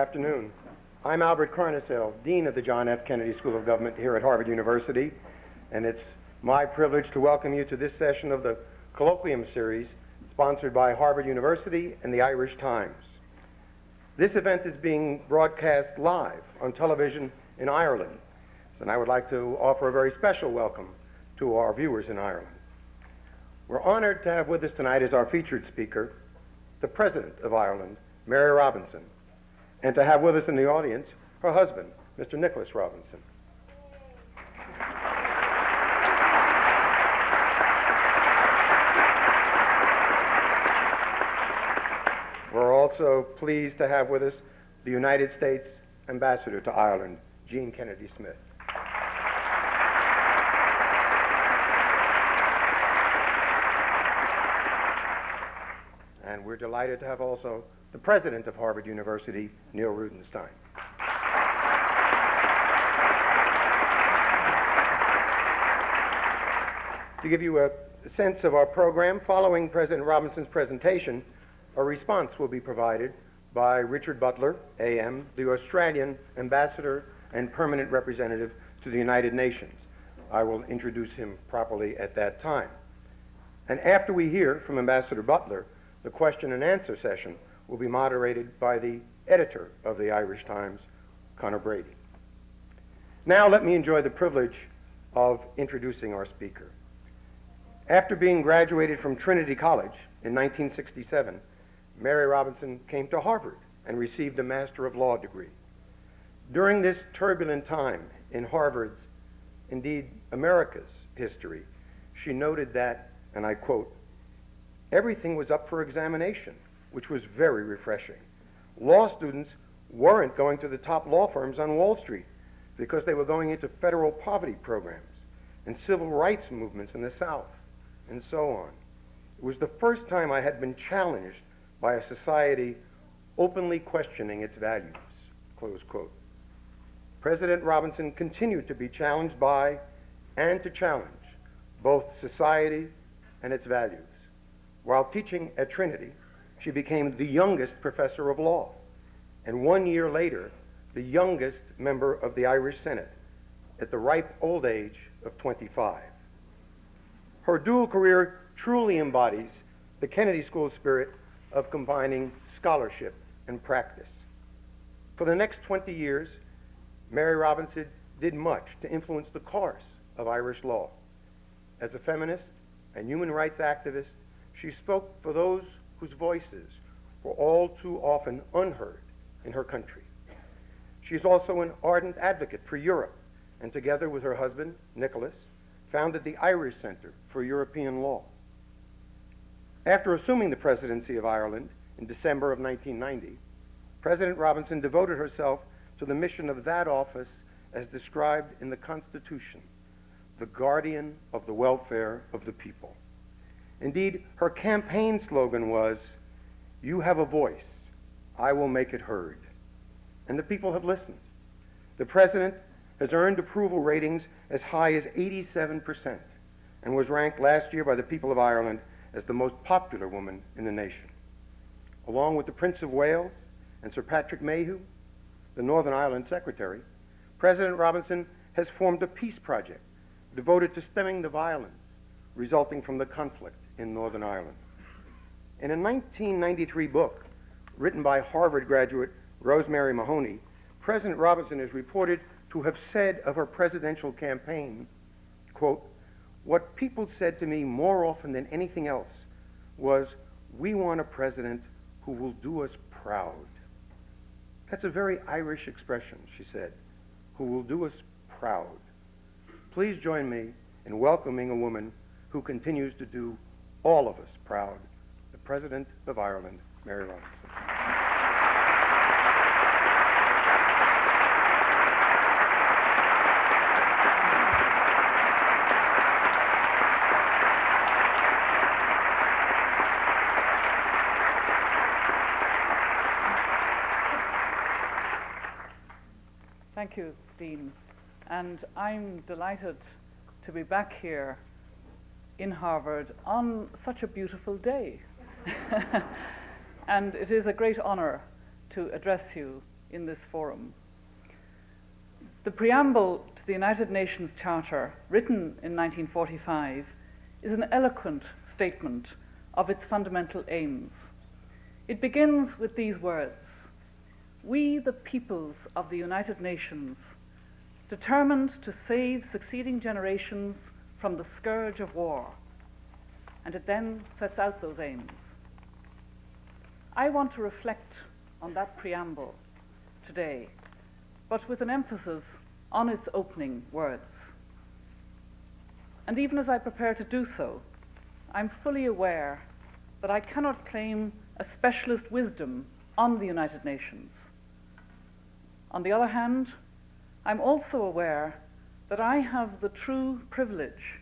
afternoon. I'm Albert Carnesell, Dean of the John F. Kennedy School of Government here at Harvard University, and it's my privilege to welcome you to this session of the Colloquium Series sponsored by Harvard University and the Irish Times. This event is being broadcast live on television in Ireland, and I would like to offer a very special welcome to our viewers in Ireland. We're honored to have with us tonight as our featured speaker the President of Ireland, Mary Robinson, and to have with us in the audience her husband, Mr. Nicholas Robinson. We're also pleased to have with us the United States Ambassador to Ireland, Jean Kennedy Smith. And we're delighted to have also the President of Harvard University, Neil Rudenstein. To give you a sense of our program, following President Robinson's presentation, a response will be provided by Richard Butler, AM, the Australian Ambassador and Permanent Representative to the United Nations. I will introduce him properly at that time. And after we hear from Ambassador Butler, the question and answer session will be moderated by the editor of the Irish Times, Conor Brady. Now let me enjoy the privilege of introducing our speaker. After being graduated from Trinity College in 1967, Mary Robinson came to Harvard and received a Master of Law degree. During this turbulent time in Harvard's, indeed America's, history, she noted that, and I quote, "Everything was up for examination, which was very refreshing. Law students weren't going to the top law firms on Wall Street because they were going into federal poverty programs and civil rights movements in the South, and so on. It was the first time I had been challenged by a society openly questioning its values," close quote. President Robinson continued to be challenged by and to challenge both society and its values. While teaching at Trinity, she became the youngest professor of law, and 1 year later, the youngest member of the Irish Senate at the ripe old age of 25. Her dual career truly embodies the Kennedy School spirit of combining scholarship and practice. For the next 20 years, Mary Robinson did much to influence the course of Irish law. As a feminist and human rights activist, she spoke for those whose voices were all too often unheard in her country. She is also an ardent advocate for Europe, and together with her husband, Nicholas, founded the Irish Center for European Law. After assuming the presidency of Ireland in December of 1990, President Robinson devoted herself to the mission of that office as described in the Constitution, the guardian of the welfare of the people. Indeed, her campaign slogan was, "You have a voice, I will make it heard." And the people have listened. The president has earned approval ratings as high as 87% and was ranked last year by the people of Ireland as the most popular woman in the nation. Along with the Prince of Wales and Sir Patrick Mayhew, the Northern Ireland Secretary, President Robinson has formed a peace project devoted to stemming the violence resulting from the conflict in Northern Ireland. In a 1993 book written by Harvard graduate Rosemary Mahoney, President Robinson is reported to have said of her presidential campaign, quote, "What people said to me more often than anything else was, 'We want a president who will do us proud.'" That's a very Irish expression, she said, "who will do us proud." Please join me in welcoming a woman who continues to do all of us proud, the President of Ireland, Mary Robinson. Thank you, Dean. And I'm delighted to be back here in Harvard on such a beautiful day. And it is a great honor to address you in this forum. The Preamble to the United Nations Charter, written in 1945, is an eloquent statement of its fundamental aims. It begins with these words: "We, the peoples of the United Nations, determined to save succeeding generations from the scourge of war." And it then sets out those aims. I want to reflect on that preamble today, but with an emphasis on its opening words. And even as I prepare to do so, I'm fully aware that I cannot claim a specialist wisdom on the United Nations. On the other hand, I'm also aware that I have the true privilege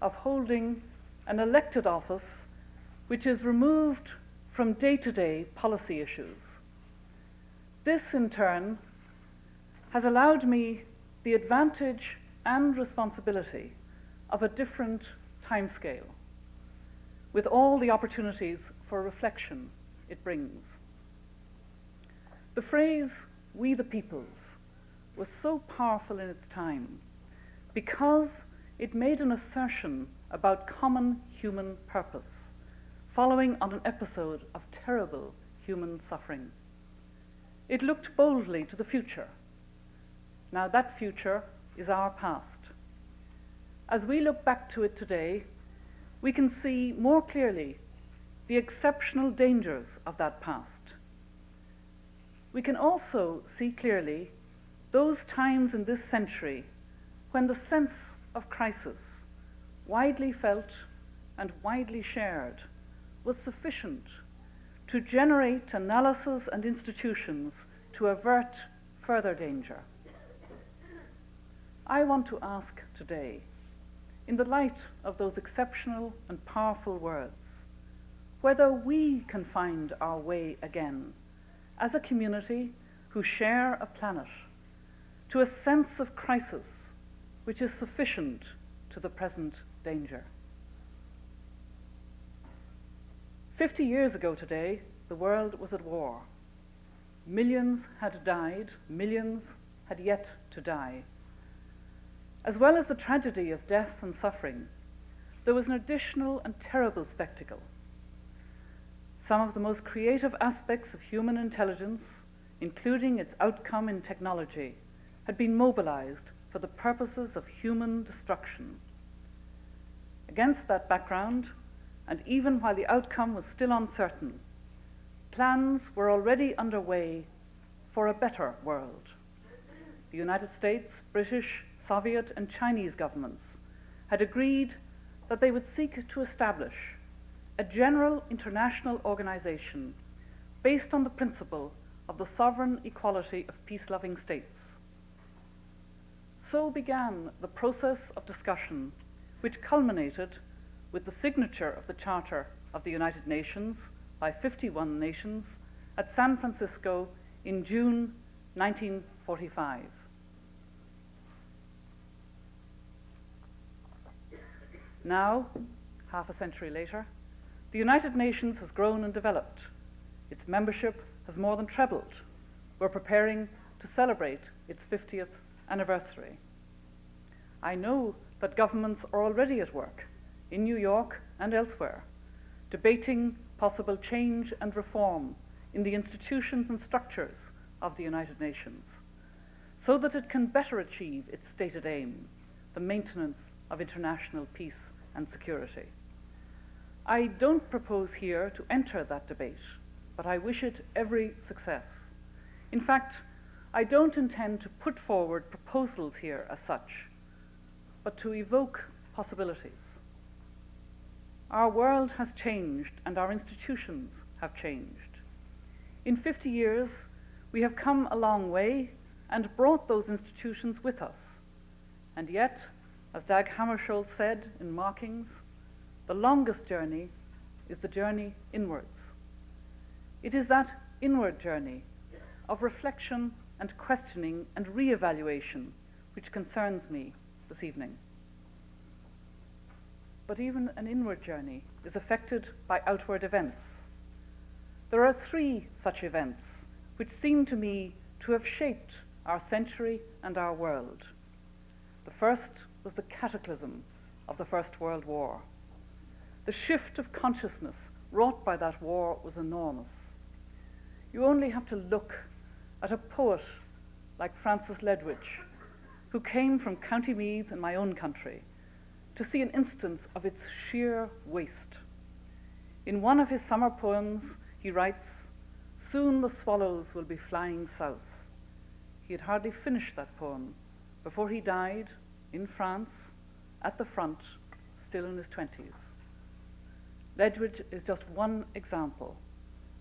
of holding an elected office which is removed from day-to-day policy issues. This, in turn, has allowed me the advantage and responsibility of a different timescale, with all the opportunities for reflection it brings. The phrase, "we the peoples," was so powerful in its time because it made an assertion about common human purpose, following on an episode of terrible human suffering. It looked boldly to the future. Now that future is our past. As we look back to it today, we can see more clearly the exceptional dangers of that past. We can also see clearly those times in this century when the sense of crisis, widely felt and widely shared, was sufficient to generate analysis and institutions to avert further danger. I want to ask today, in the light of those exceptional and powerful words, whether we can find our way again as a community who share a planet to a sense of crisis which is sufficient to the present danger. 50 years ago today, the world was at war. Millions had died, millions had yet to die. As well as the tragedy of death and suffering, there was an additional and terrible spectacle. Some of the most creative aspects of human intelligence, including its outcome in technology, had been mobilized for the purposes of human destruction. Against that background, and even while the outcome was still uncertain, plans were already underway for a better world. The United States, British, Soviet, and Chinese governments had agreed that they would seek to establish a general international organization based on the principle of the sovereign equality of peace-loving states. So began the process of discussion which culminated with the signature of the Charter of the United Nations by 51 nations at San Francisco in June 1945. Now, half a century later, the United Nations has grown and developed. Its membership has more than trebled. We're preparing to celebrate its 50th anniversary. I know that governments are already at work in New York and elsewhere, debating possible change and reform in the institutions and structures of the United Nations, so that it can better achieve its stated aim, the maintenance of international peace and security. I don't propose here to enter that debate, but I wish it every success. In fact, I don't intend to put forward proposals here as such, but to evoke possibilities. Our world has changed and our institutions have changed. In 50 years, we have come a long way and brought those institutions with us. And yet, as Dag Hammarskjöld said in Markings, the longest journey is the journey inwards. It is that inward journey of reflection and questioning and re-evaluation which concerns me this evening. But even an inward journey is affected by outward events. There are 3 such events which seem to me to have shaped our century and our world. The first was the cataclysm of the First World War. The shift of consciousness wrought by that war was enormous. You only have to look at a poet like Francis Ledwidge, who came from County Meath in my own country, to see an instance of its sheer waste. In one of his summer poems, he writes, "Soon the swallows will be flying south." He had hardly finished that poem before he died in France, at the front, still in his 20s. Ledwidge is just one example.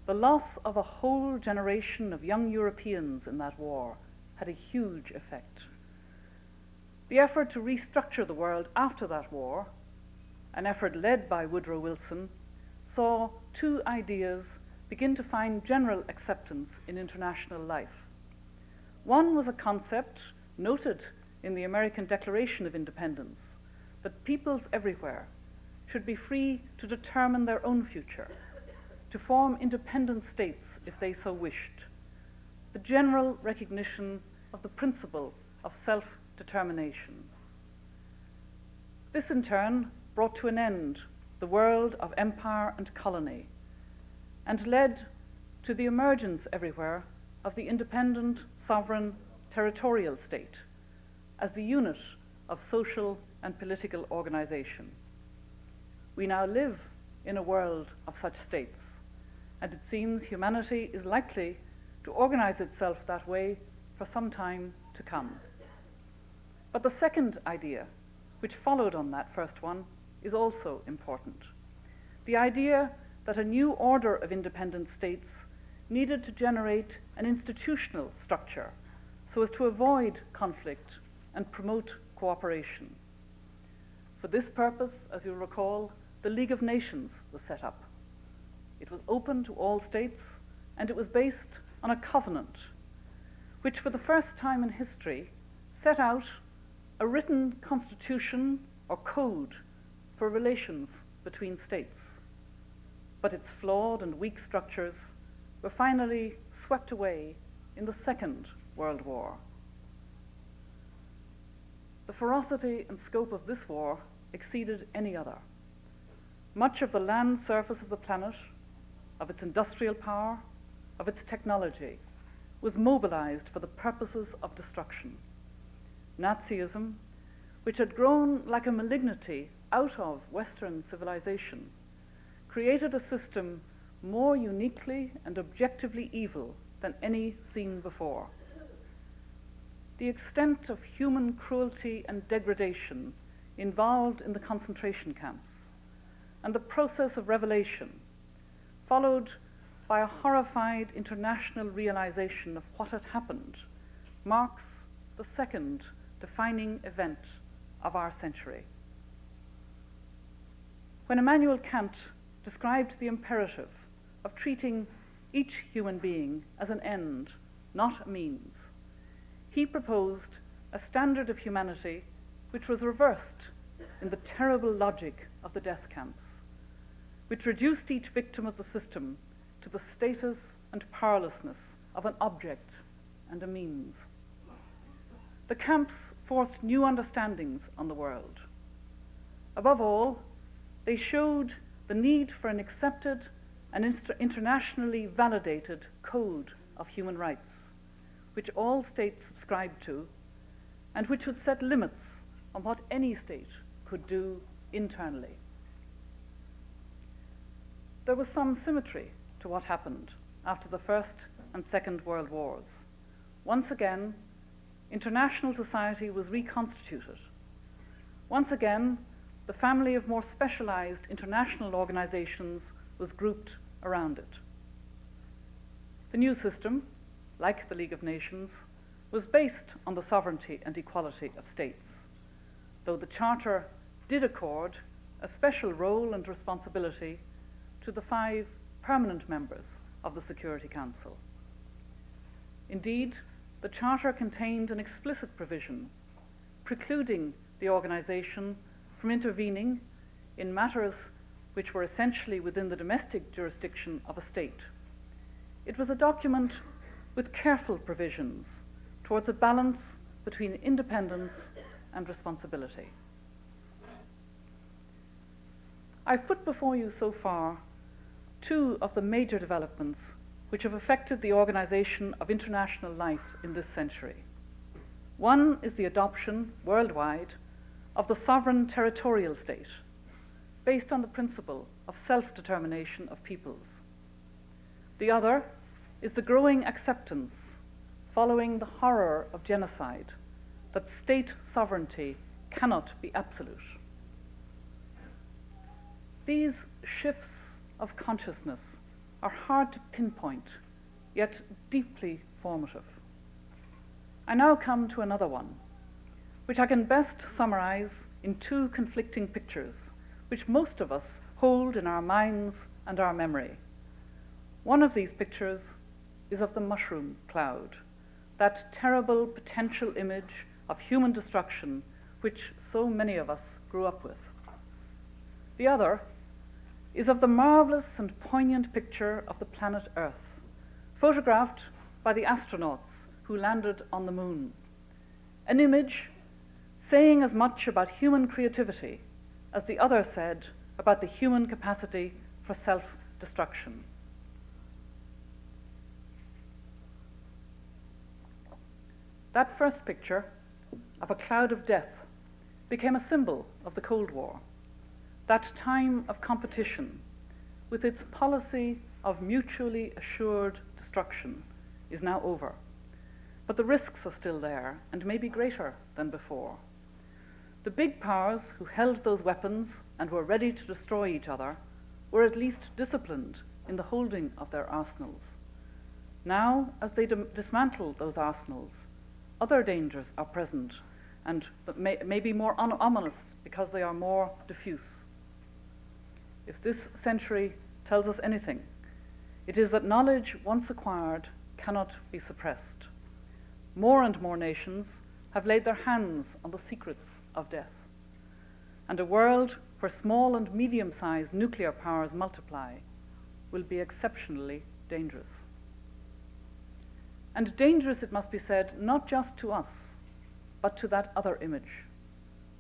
The loss of a whole generation of young Europeans in that war had a huge effect. The effort to restructure the world after that war, an effort led by Woodrow Wilson, saw two ideas begin to find general acceptance in international life. One was a concept noted in the American Declaration of Independence, that peoples everywhere should be free to determine their own future, to form independent states if they so wished. The general recognition of the principle of self-determination. This in turn brought to an end the world of empire and colony, and led to the emergence everywhere of the independent, sovereign, territorial state as the unit of social and political organization. We now live in a world of such states, and it seems humanity is likely to organize itself that way for some time to come. But the second idea, which followed on that first one, is also important. The idea that a new order of independent states needed to generate an institutional structure so as to avoid conflict and promote cooperation. For this purpose, as you'll recall, the League of Nations was set up. It was open to all states, and it was based on a covenant, which for the first time in history set out a written constitution or code for relations between states. But its flawed and weak structures were finally swept away in the Second World War. The ferocity and scope of this war exceeded any other. Much of the land surface of the planet, of its industrial power, of its technology, was mobilized for the purposes of destruction. Nazism, which had grown like a malignity out of Western civilization, created a system more uniquely and objectively evil than any seen before. The extent of human cruelty and degradation involved in the concentration camps, and the process of revelation, followed by a horrified international realization of what had happened, marks the second defining event of our century. When Immanuel Kant described the imperative of treating each human being as an end, not a means, he proposed a standard of humanity which was reversed in the terrible logic of the death camps, which reduced each victim of the system to the status and powerlessness of an object and a means. The camps forced new understandings on the world. Above all, they showed the need for an accepted and internationally validated code of human rights, which all states subscribed to, and which would set limits on what any state could do internally. There was some symmetry to what happened after the First and Second World Wars. Once again, international society was reconstituted. Once again, the family of more specialized international organizations was grouped around it. The new system, like the League of Nations, was based on the sovereignty and equality of states, though the Charter did accord a special role and responsibility to the 5 permanent members of the Security Council. Indeed, the Charter contained an explicit provision precluding the organization from intervening in matters which were essentially within the domestic jurisdiction of a state. It was a document with careful provisions towards a balance between independence and responsibility. I've put before you so far two of the major developments which have affected the organization of international life in this century. One is the adoption worldwide of the sovereign territorial state, based on the principle of self-determination of peoples. The other is the growing acceptance, following the horror of genocide, that state sovereignty cannot be absolute. These shifts of consciousness are hard to pinpoint, yet deeply formative. I now come to another one, which I can best summarize in two conflicting pictures, which most of us hold in our minds and our memory. One of these pictures is of the mushroom cloud, that terrible potential image of human destruction which so many of us grew up with. The other is of the marvelous and poignant picture of the planet Earth, photographed by the astronauts who landed on the moon. An image saying as much about human creativity as the other said about the human capacity for self-destruction. That first picture of a cloud of death became a symbol of the Cold War. That time of competition, with its policy of mutually assured destruction, is now over. But the risks are still there and may be greater than before. The big powers who held those weapons and were ready to destroy each other were at least disciplined in the holding of their arsenals. Now, as they dismantle those arsenals, other dangers are present and may be more ominous because they are more diffuse. If this century tells us anything, it is that knowledge once acquired cannot be suppressed. More and more nations have laid their hands on the secrets of death. And a world where small and medium-sized nuclear powers multiply will be exceptionally dangerous. And dangerous, it must be said, not just to us, but to that other image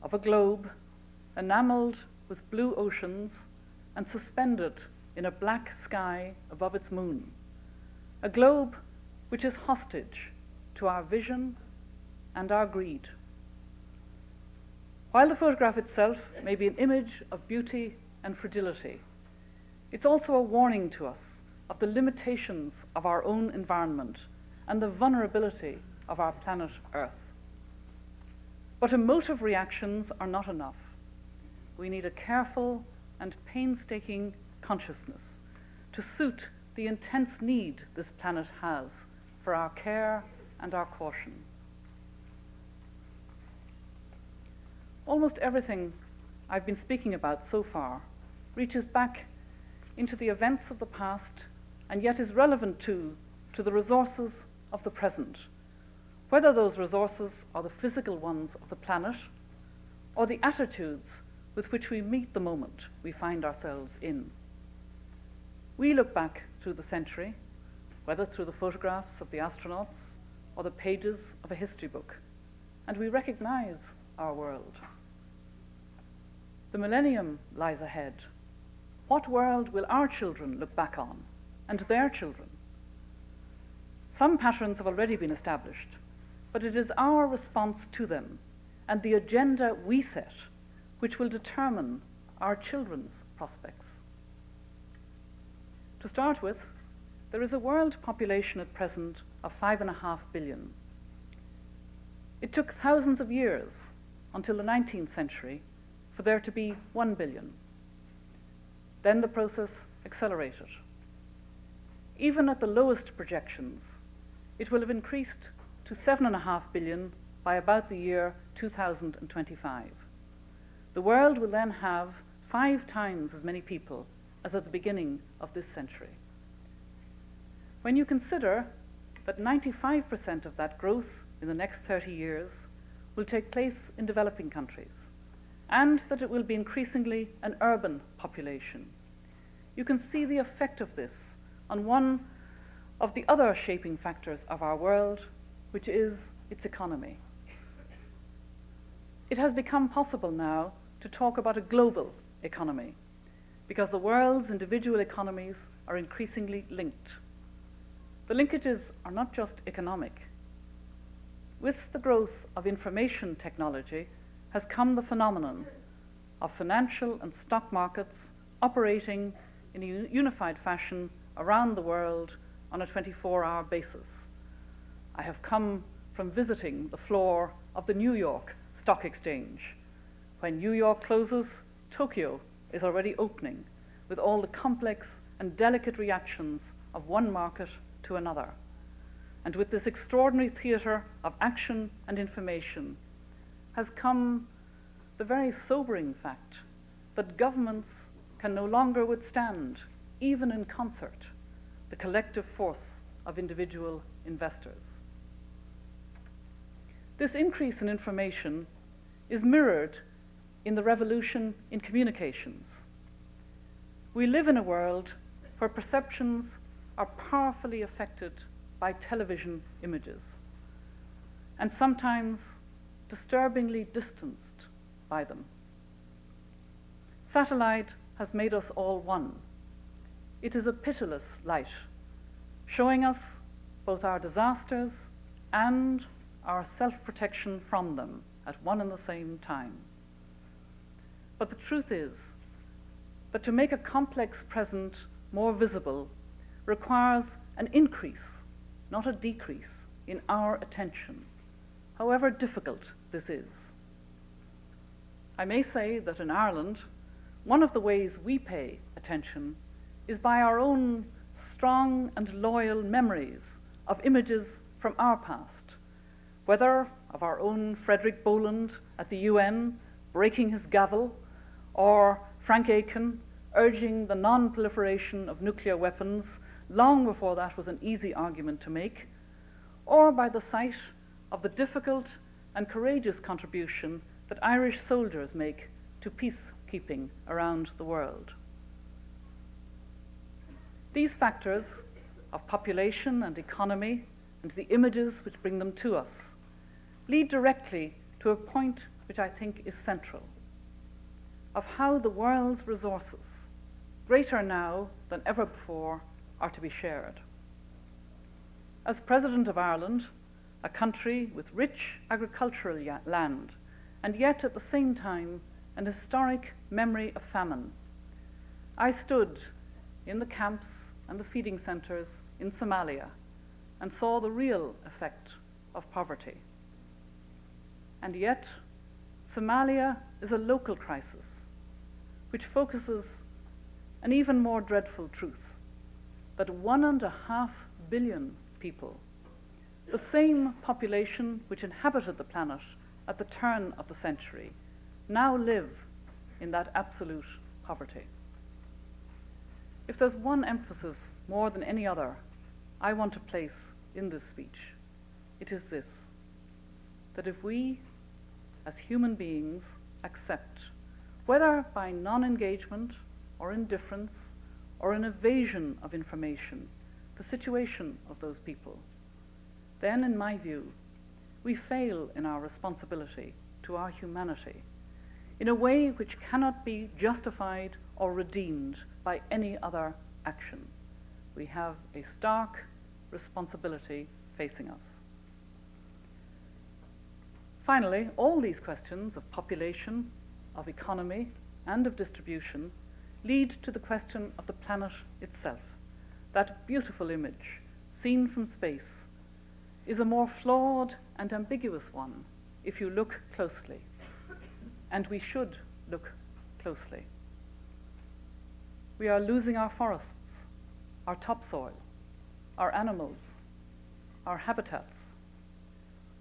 of a globe enameled with blue oceans and suspended in a black sky above its moon. A globe which is hostage to our vision and our greed. While the photograph itself may be an image of beauty and fragility, it's also a warning to us of the limitations of our own environment and the vulnerability of our planet Earth. But emotive reactions are not enough. We need a careful and painstaking consciousness to suit the intense need this planet has for our care and our caution. Almost everything I've been speaking about so far reaches back into the events of the past and yet is relevant to the resources of the present, whether those resources are the physical ones of the planet or the attitudes with which we meet the moment we find ourselves in. We look back through the century, whether through the photographs of the astronauts or the pages of a history book, and we recognize our world. The millennium lies ahead. What world will our children look back on, and their children? Some patterns have already been established, but it is our response to them and the agenda we set which will determine our children's prospects. To start with, there is a world population at present of 5.5 billion. It took thousands of years until the 19th century for there to be 1 billion. Then the process accelerated. Even at the lowest projections, it will have increased to 7.5 billion by about the year 2025. The world will then have 5 times as many people as at the beginning of this century. When you consider that 95% of that growth in the next 30 years will take place in developing countries, and that it will be increasingly an urban population, you can see the effect of this on one of the other shaping factors of our world, which is its economy. It has become possible now to talk about a global economy because the world's individual economies are increasingly linked. The linkages are not just economic. With the growth of information technology has come the phenomenon of financial and stock markets operating in a unified fashion around the world on a 24-hour basis. I have come from visiting the floor of the New York Stock Exchange. When New York closes, Tokyo is already opening with all the complex and delicate reactions of one market to another. And with this extraordinary theater of action and information has come the very sobering fact that governments can no longer withstand, even in concert, the collective force of individual investors. This increase in information is mirrored in the revolution in communications. We live in a world where perceptions are powerfully affected by television images, and sometimes disturbingly distanced by them. Satellite has made us all one. It is a pitiless light, showing us both our disasters and our self-protection from them at one and the same time. But the truth is that to make a complex present more visible requires an increase, not a decrease, in our attention, however difficult this is. I may say that in Ireland, one of the ways we pay attention is by our own strong and loyal memories of images from our past, whether of our own Frederick Boland at the UN breaking his gavel, or Frank Aiken urging the non-proliferation of nuclear weapons long before that was an easy argument to make, or by the sight of the difficult and courageous contribution that Irish soldiers make to peacekeeping around the world. These factors of population and economy and the images which bring them to us lead directly to a point which I think is central, of how the world's resources, greater now than ever before, are to be shared. As President of Ireland, a country with rich agricultural land, and yet at the same time an historic memory of famine, I stood in the camps and the feeding centers in Somalia and saw the real effect of poverty. And yet, Somalia is a local crisis which focuses an even more dreadful truth, that 1.5 billion people, the same population which inhabited the planet at the turn of the century, now live in that absolute poverty. If there's one emphasis more than any other I want to place in this speech, it is this: that if we, as human beings, accept, whether by non-engagement or indifference or an evasion of information, the situation of those people, then, in my view, we fail in our responsibility to our humanity in a way which cannot be justified or redeemed by any other action. We have a stark responsibility facing us. Finally, all these questions of population, of economy, and of distribution lead to the question of the planet itself. That beautiful image, seen from space, is a more flawed and ambiguous one if you look closely. And we should look closely. We are losing our forests, our topsoil, our animals, our habitats.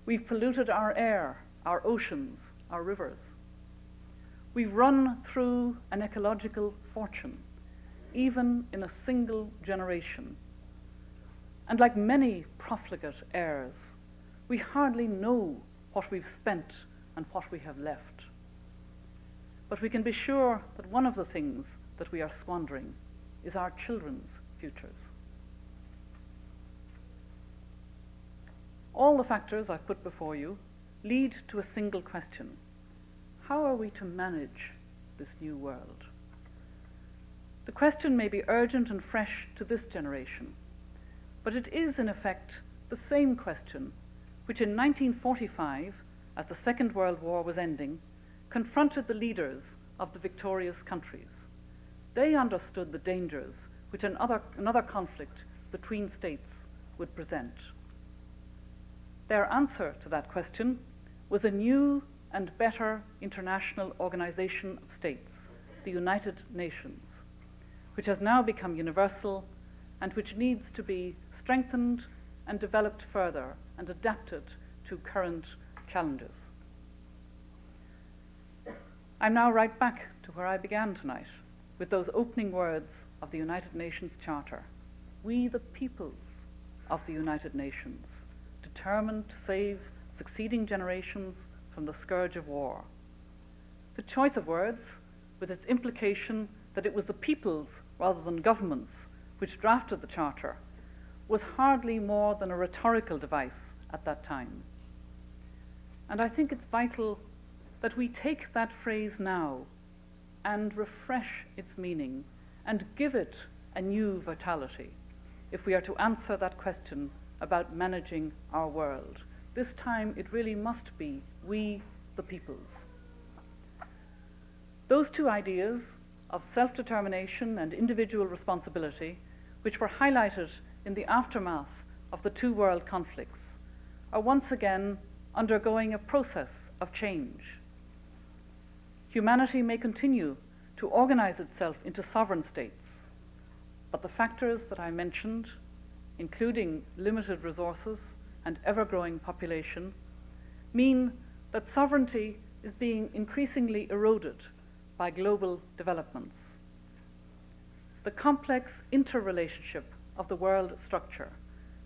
We've polluted our air, our oceans, our rivers. We've run through an ecological fortune, even in a single generation. And like many profligate heirs, we hardly know what we've spent and what we have left. But we can be sure that one of the things that we are squandering is our children's futures. All the factors I've put before you lead to a single question. How are we to manage this new world? The question may be urgent and fresh to this generation, but it is, in effect, the same question which in 1945, as the Second World War was ending, confronted the leaders of the victorious countries. They understood the dangers which another conflict between states would present. Their answer to that question was a new and better international organization of states, the United Nations, which has now become universal and which needs to be strengthened and developed further and adapted to current challenges. I'm now right back to where I began tonight, with those opening words of the United Nations Charter. We, the peoples of the United Nations, determined to save succeeding generations from the scourge of war. The choice of words, with its implication that it was the peoples rather than governments which drafted the Charter, was hardly more than a rhetorical device at that time. And I think it's vital that we take that phrase now and refresh its meaning and give it a new vitality if we are to answer that question about managing our world. This time it really must be we, the peoples. Those two ideas of self-determination and individual responsibility, which were highlighted in the aftermath of the two world conflicts, are once again undergoing a process of change. Humanity may continue to organize itself into sovereign states, but the factors that I mentioned, including limited resources and ever-growing population, mean that sovereignty is being increasingly eroded by global developments. The complex interrelationship of the world structure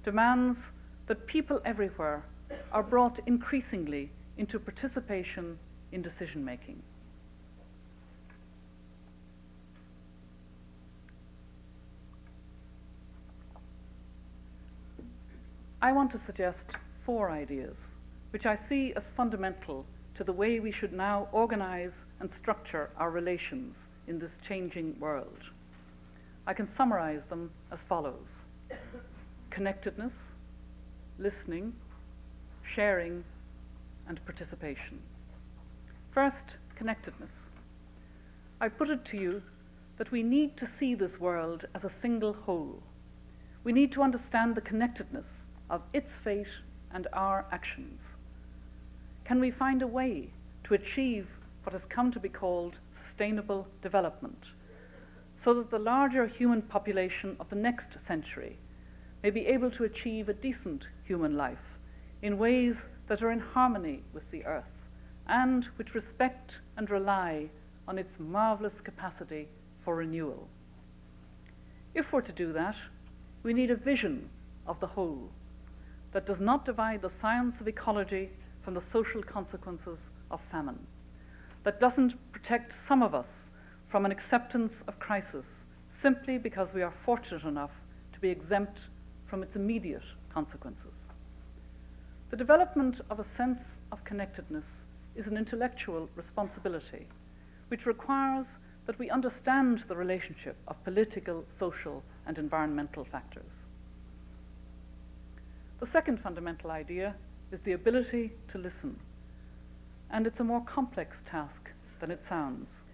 demands that people everywhere are brought increasingly into participation in decision-making. I want to suggest 4 ideas, which I see as fundamental to the way we should now organize and structure our relations in this changing world. I can summarize them as follows: connectedness, listening, sharing, and participation. First, connectedness. I put it to you that we need to see this world as a single whole. We need to understand the connectedness of its fate and our actions. Can we find a way to achieve what has come to be called sustainable development, so that the larger human population of the next century may be able to achieve a decent human life in ways that are in harmony with the earth and which respect and rely on its marvelous capacity for renewal? If we're to do that, we need a vision of the whole that does not divide the science of ecology from the social consequences of famine, that doesn't protect some of us from an acceptance of crisis simply because we are fortunate enough to be exempt from its immediate consequences. The development of a sense of connectedness is an intellectual responsibility, which requires that we understand the relationship of political, social, and environmental factors. The second fundamental idea is the ability to listen, and it's a more complex task than it sounds.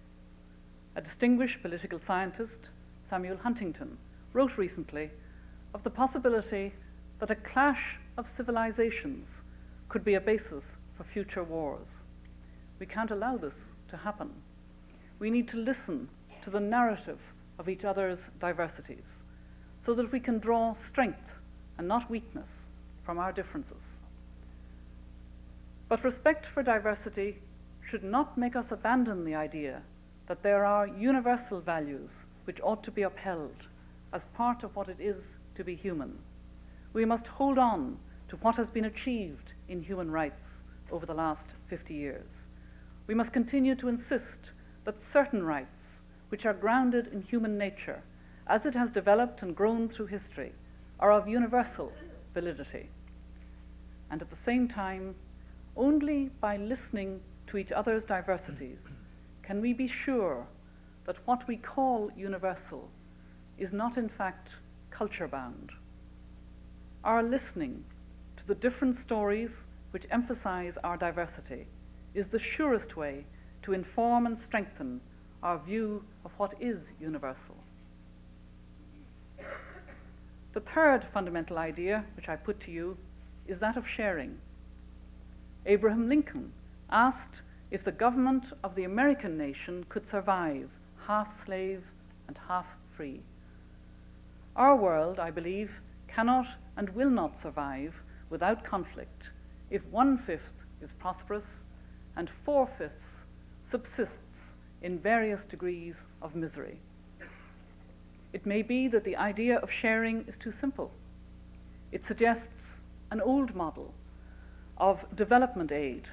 A distinguished political scientist, Samuel Huntington, wrote recently of the possibility that a clash of civilizations could be a basis for future wars. We can't allow this to happen. We need to listen to the narrative of each other's diversities so that we can draw strength and not weakness from our differences. But respect for diversity should not make us abandon the idea that there are universal values which ought to be upheld as part of what it is to be human. We must hold on to what has been achieved in human rights over the last 50 years. We must continue to insist that certain rights, which are grounded in human nature, as it has developed and grown through history, are of universal validity. and at the same time, only by listening to each other's diversities can we be sure that what we call universal is not in fact culture-bound. Our listening to the different stories which emphasize our diversity is the surest way to inform and strengthen our view of what is universal. The third fundamental idea which I put to you is that of sharing. Abraham Lincoln asked if the government of the American nation could survive half slave and half free. Our world, I believe, cannot and will not survive without conflict if 1/5 is prosperous and 4/5 subsists in various degrees of misery. It may be that the idea of sharing is too simple. It suggests an old model of development aid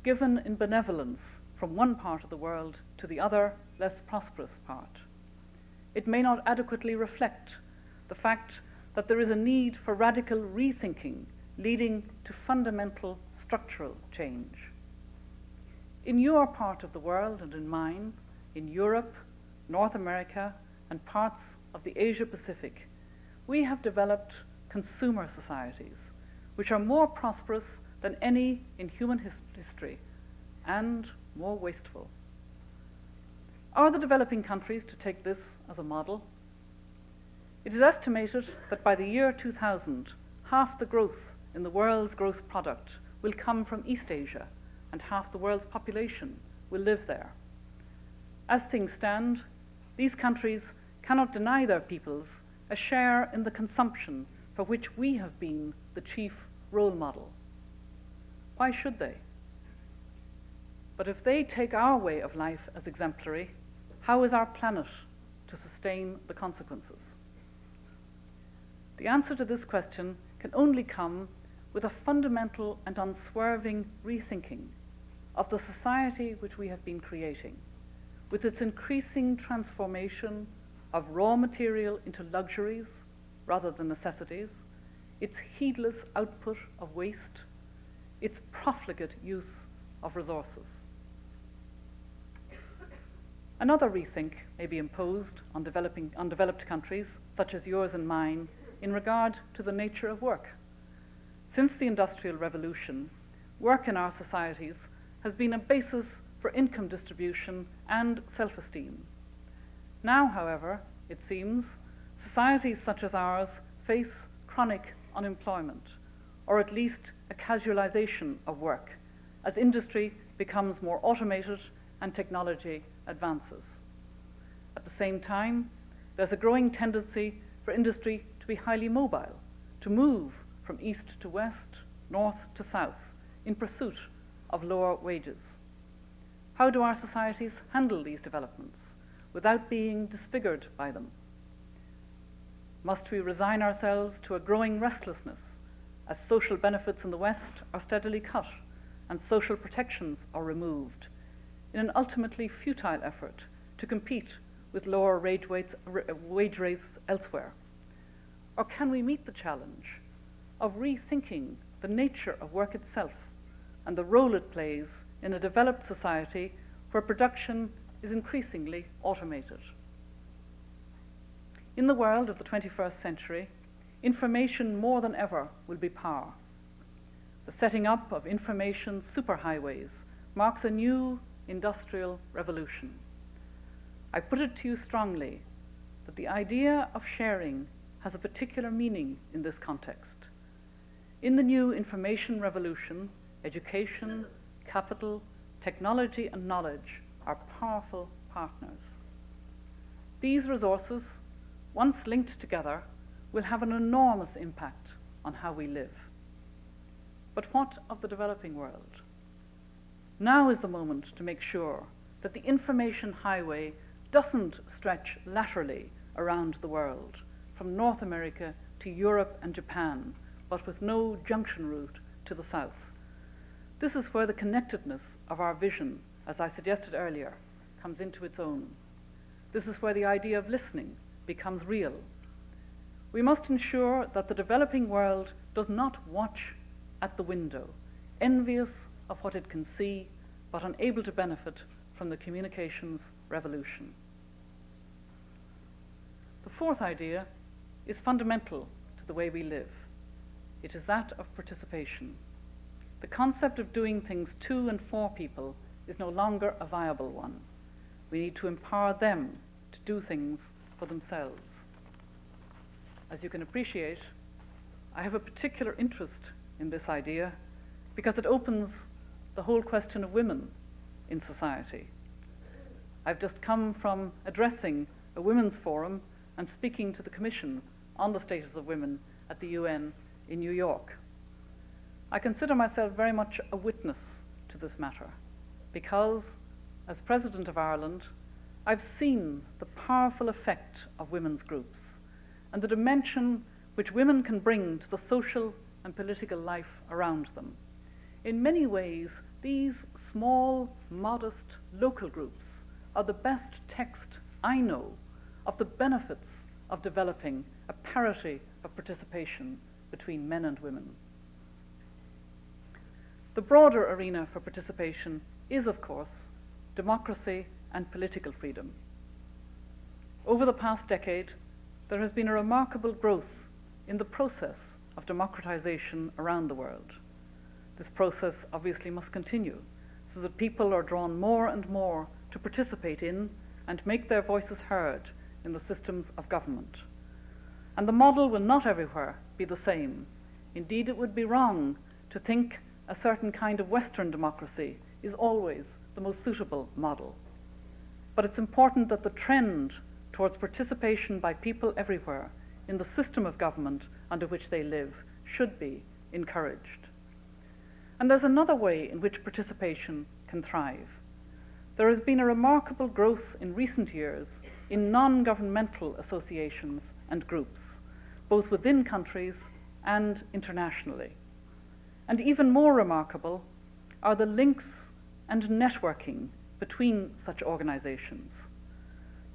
given in benevolence from one part of the world to the other, less prosperous part. It may not adequately reflect the fact that there is a need for radical rethinking leading to fundamental structural change. In your part of the world and in mine, in Europe, North America, and parts of the Asia-Pacific, we have developed consumer societies which are more prosperous than any in human history and more wasteful. Are the developing countries to take this as a model? It is estimated that by the year 2000, half the growth in the world's gross product will come from East Asia, and half the world's population will live there. As things stand, these countries cannot deny their peoples a share in the consumption for which we have been the chief role model. Why should they? But if they take our way of life as exemplary, how is our planet to sustain the consequences? The answer to this question can only come with a fundamental and unswerving rethinking of the society which we have been creating, with its increasing transformation of raw material into luxuries rather than necessities, its heedless output of waste, its profligate use of resources. Another rethink may be imposed on undeveloped countries, such as yours and mine, in regard to the nature of work. Since the Industrial Revolution, work in our societies has been a basis for income distribution and self-esteem. Now, however, it seems, societies such as ours face chronic unemployment, or at least a casualization of work, as industry becomes more automated and technology advances. At the same time, there's a growing tendency for industry to be highly mobile, to move from east to west, north to south, in pursuit of lower wages. How do our societies handle these developments without being disfigured by them? Must we resign ourselves to a growing restlessness as social benefits in the West are steadily cut and social protections are removed in an ultimately futile effort to compete with lower wage rates elsewhere? Or can we meet the challenge of rethinking the nature of work itself and the role it plays in a developed society where production is increasingly automated? In the world of the 21st century, information more than ever will be power. The setting up of information superhighways marks a new industrial revolution. I put it to you strongly that the idea of sharing has a particular meaning in this context. In the new information revolution, education, capital, technology, and knowledge are powerful partners. These resources, once linked together, will have an enormous impact on how we live. But what of the developing world? Now is the moment to make sure that the information highway doesn't stretch laterally around the world, from North America to Europe and Japan, but with no junction route to the south. This is where the connectedness of our vision, as I suggested earlier, comes into its own. This is where the idea of listening becomes real. We must ensure that the developing world does not watch at the window, envious of what it can see, but unable to benefit from the communications revolution. The fourth idea is fundamental to the way we live. It is that of participation. The concept of doing things to and for people is no longer a viable one. We need to empower them to do things for themselves. As you can appreciate, I have a particular interest in this idea because it opens the whole question of women in society. I've just come from addressing a women's forum and speaking to the Commission on the status of women at the UN in New York. I consider myself very much a witness to this matter because, as President of Ireland, I've seen the powerful effect of women's groups and the dimension which women can bring to the social and political life around them. In many ways, these small, modest, local groups are the best text I know of the benefits of developing a parity of participation between men and women. The broader arena for participation is, of course, democracy and political freedom. Over the past decade, there has been a remarkable growth in the process of democratization around the world. This process obviously must continue so that people are drawn more and more to participate in and make their voices heard in the systems of government. And the model will not everywhere be the same. Indeed, it would be wrong to think a certain kind of Western democracy is always the most suitable model. But it's important that the trend towards participation by people everywhere in the system of government under which they live should be encouraged. And there's another way in which participation can thrive. There has been a remarkable growth in recent years in non-governmental associations and groups, both within countries and internationally. And even more remarkable are the links and networking between such organizations.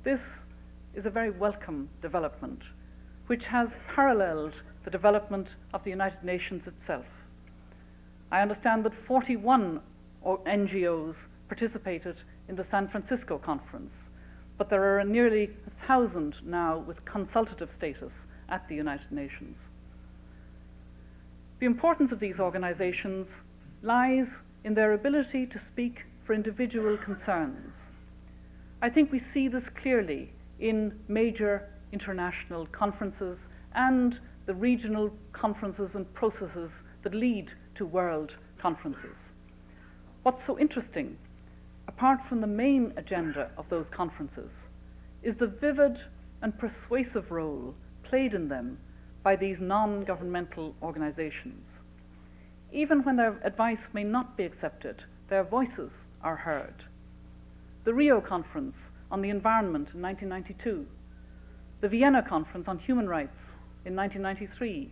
This is a very welcome development, which has paralleled the development of the United Nations itself. I understand that 41 NGOs participated in the San Francisco conference, but there are nearly 1,000 now with consultative status at the United Nations. The importance of these organizations lies in their ability to speak for individual concerns. I think we see this clearly in major international conferences and the regional conferences and processes that lead to world conferences. What's so interesting, apart from the main agenda of those conferences, is the vivid and persuasive role played in them by these non-governmental organizations. Even when their advice may not be accepted, their voices are heard. The Rio Conference on the Environment in 1992, the Vienna Conference on Human Rights in 1993,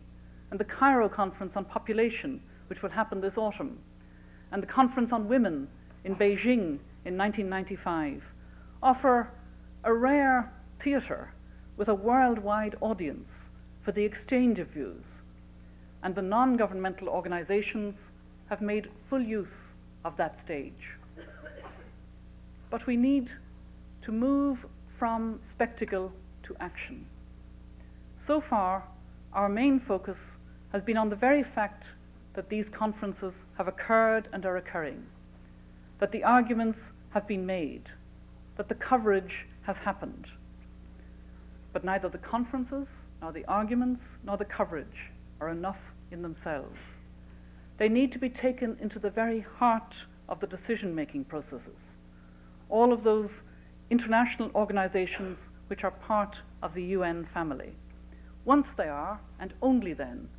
and the Cairo Conference on Population, which will happen this autumn, and the Conference on Women in Beijing in 1995, offer a rare theater with a worldwide audience for the exchange of views, and the non-governmental organizations have made full use of that stage. But we need to move from spectacle to action. So far, our main focus has been on the very fact that these conferences have occurred and are occurring, that the arguments have been made, that the coverage has happened. But neither the conferences, nor the arguments, nor the coverage are enough in themselves. They need to be taken into the very heart of the decision-making processes, all of those international organizations which are part of the UN family. Once they are, and only then,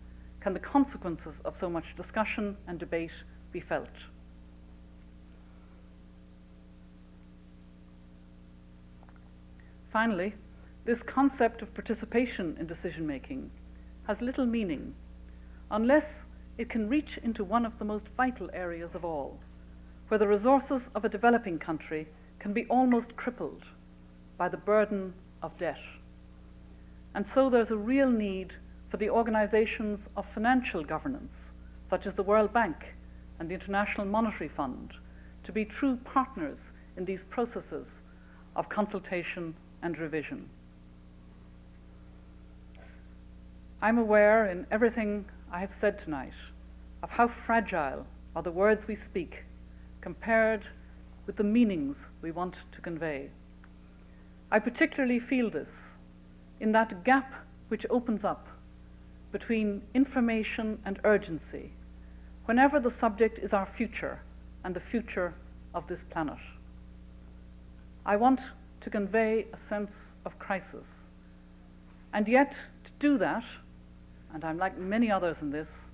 can the consequences of so much discussion and debate be felt. Finally, this concept of participation in decision-making has little meaning unless it can reach into one of the most vital areas of all, where the resources of a developing country can be almost crippled by the burden of debt. And so there's a real need for the organizations of financial governance, such as the World Bank and the International Monetary Fund, to be true partners in these processes of consultation and revision. I'm aware in everything I have said tonight of how fragile are the words we speak compared with the meanings we want to convey. I particularly feel this in that gap which opens up between information and urgency whenever the subject is our future and the future of this planet. I want to convey a sense of crisis. And yet, to do that, and I'm like many others in this,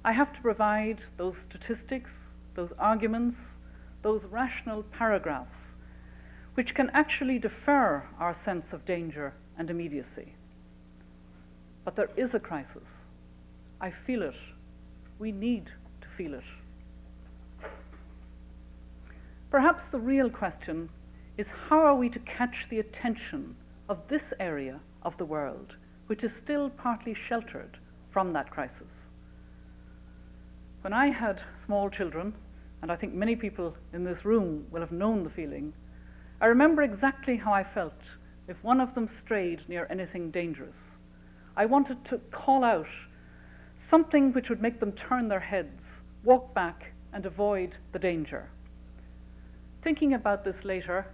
I have to provide those statistics, those arguments, those rational paragraphs, which can actually defer our sense of danger and immediacy. But there is a crisis. I feel it. We need to feel it. Perhaps the real question is, how are we to catch the attention of this area of the world, which is still partly sheltered from that crisis? When I had small children, and I think many people in this room will have known the feeling, I remember exactly how I felt if one of them strayed near anything dangerous. I wanted to call out something which would make them turn their heads, walk back, and avoid the danger. Thinking about this later,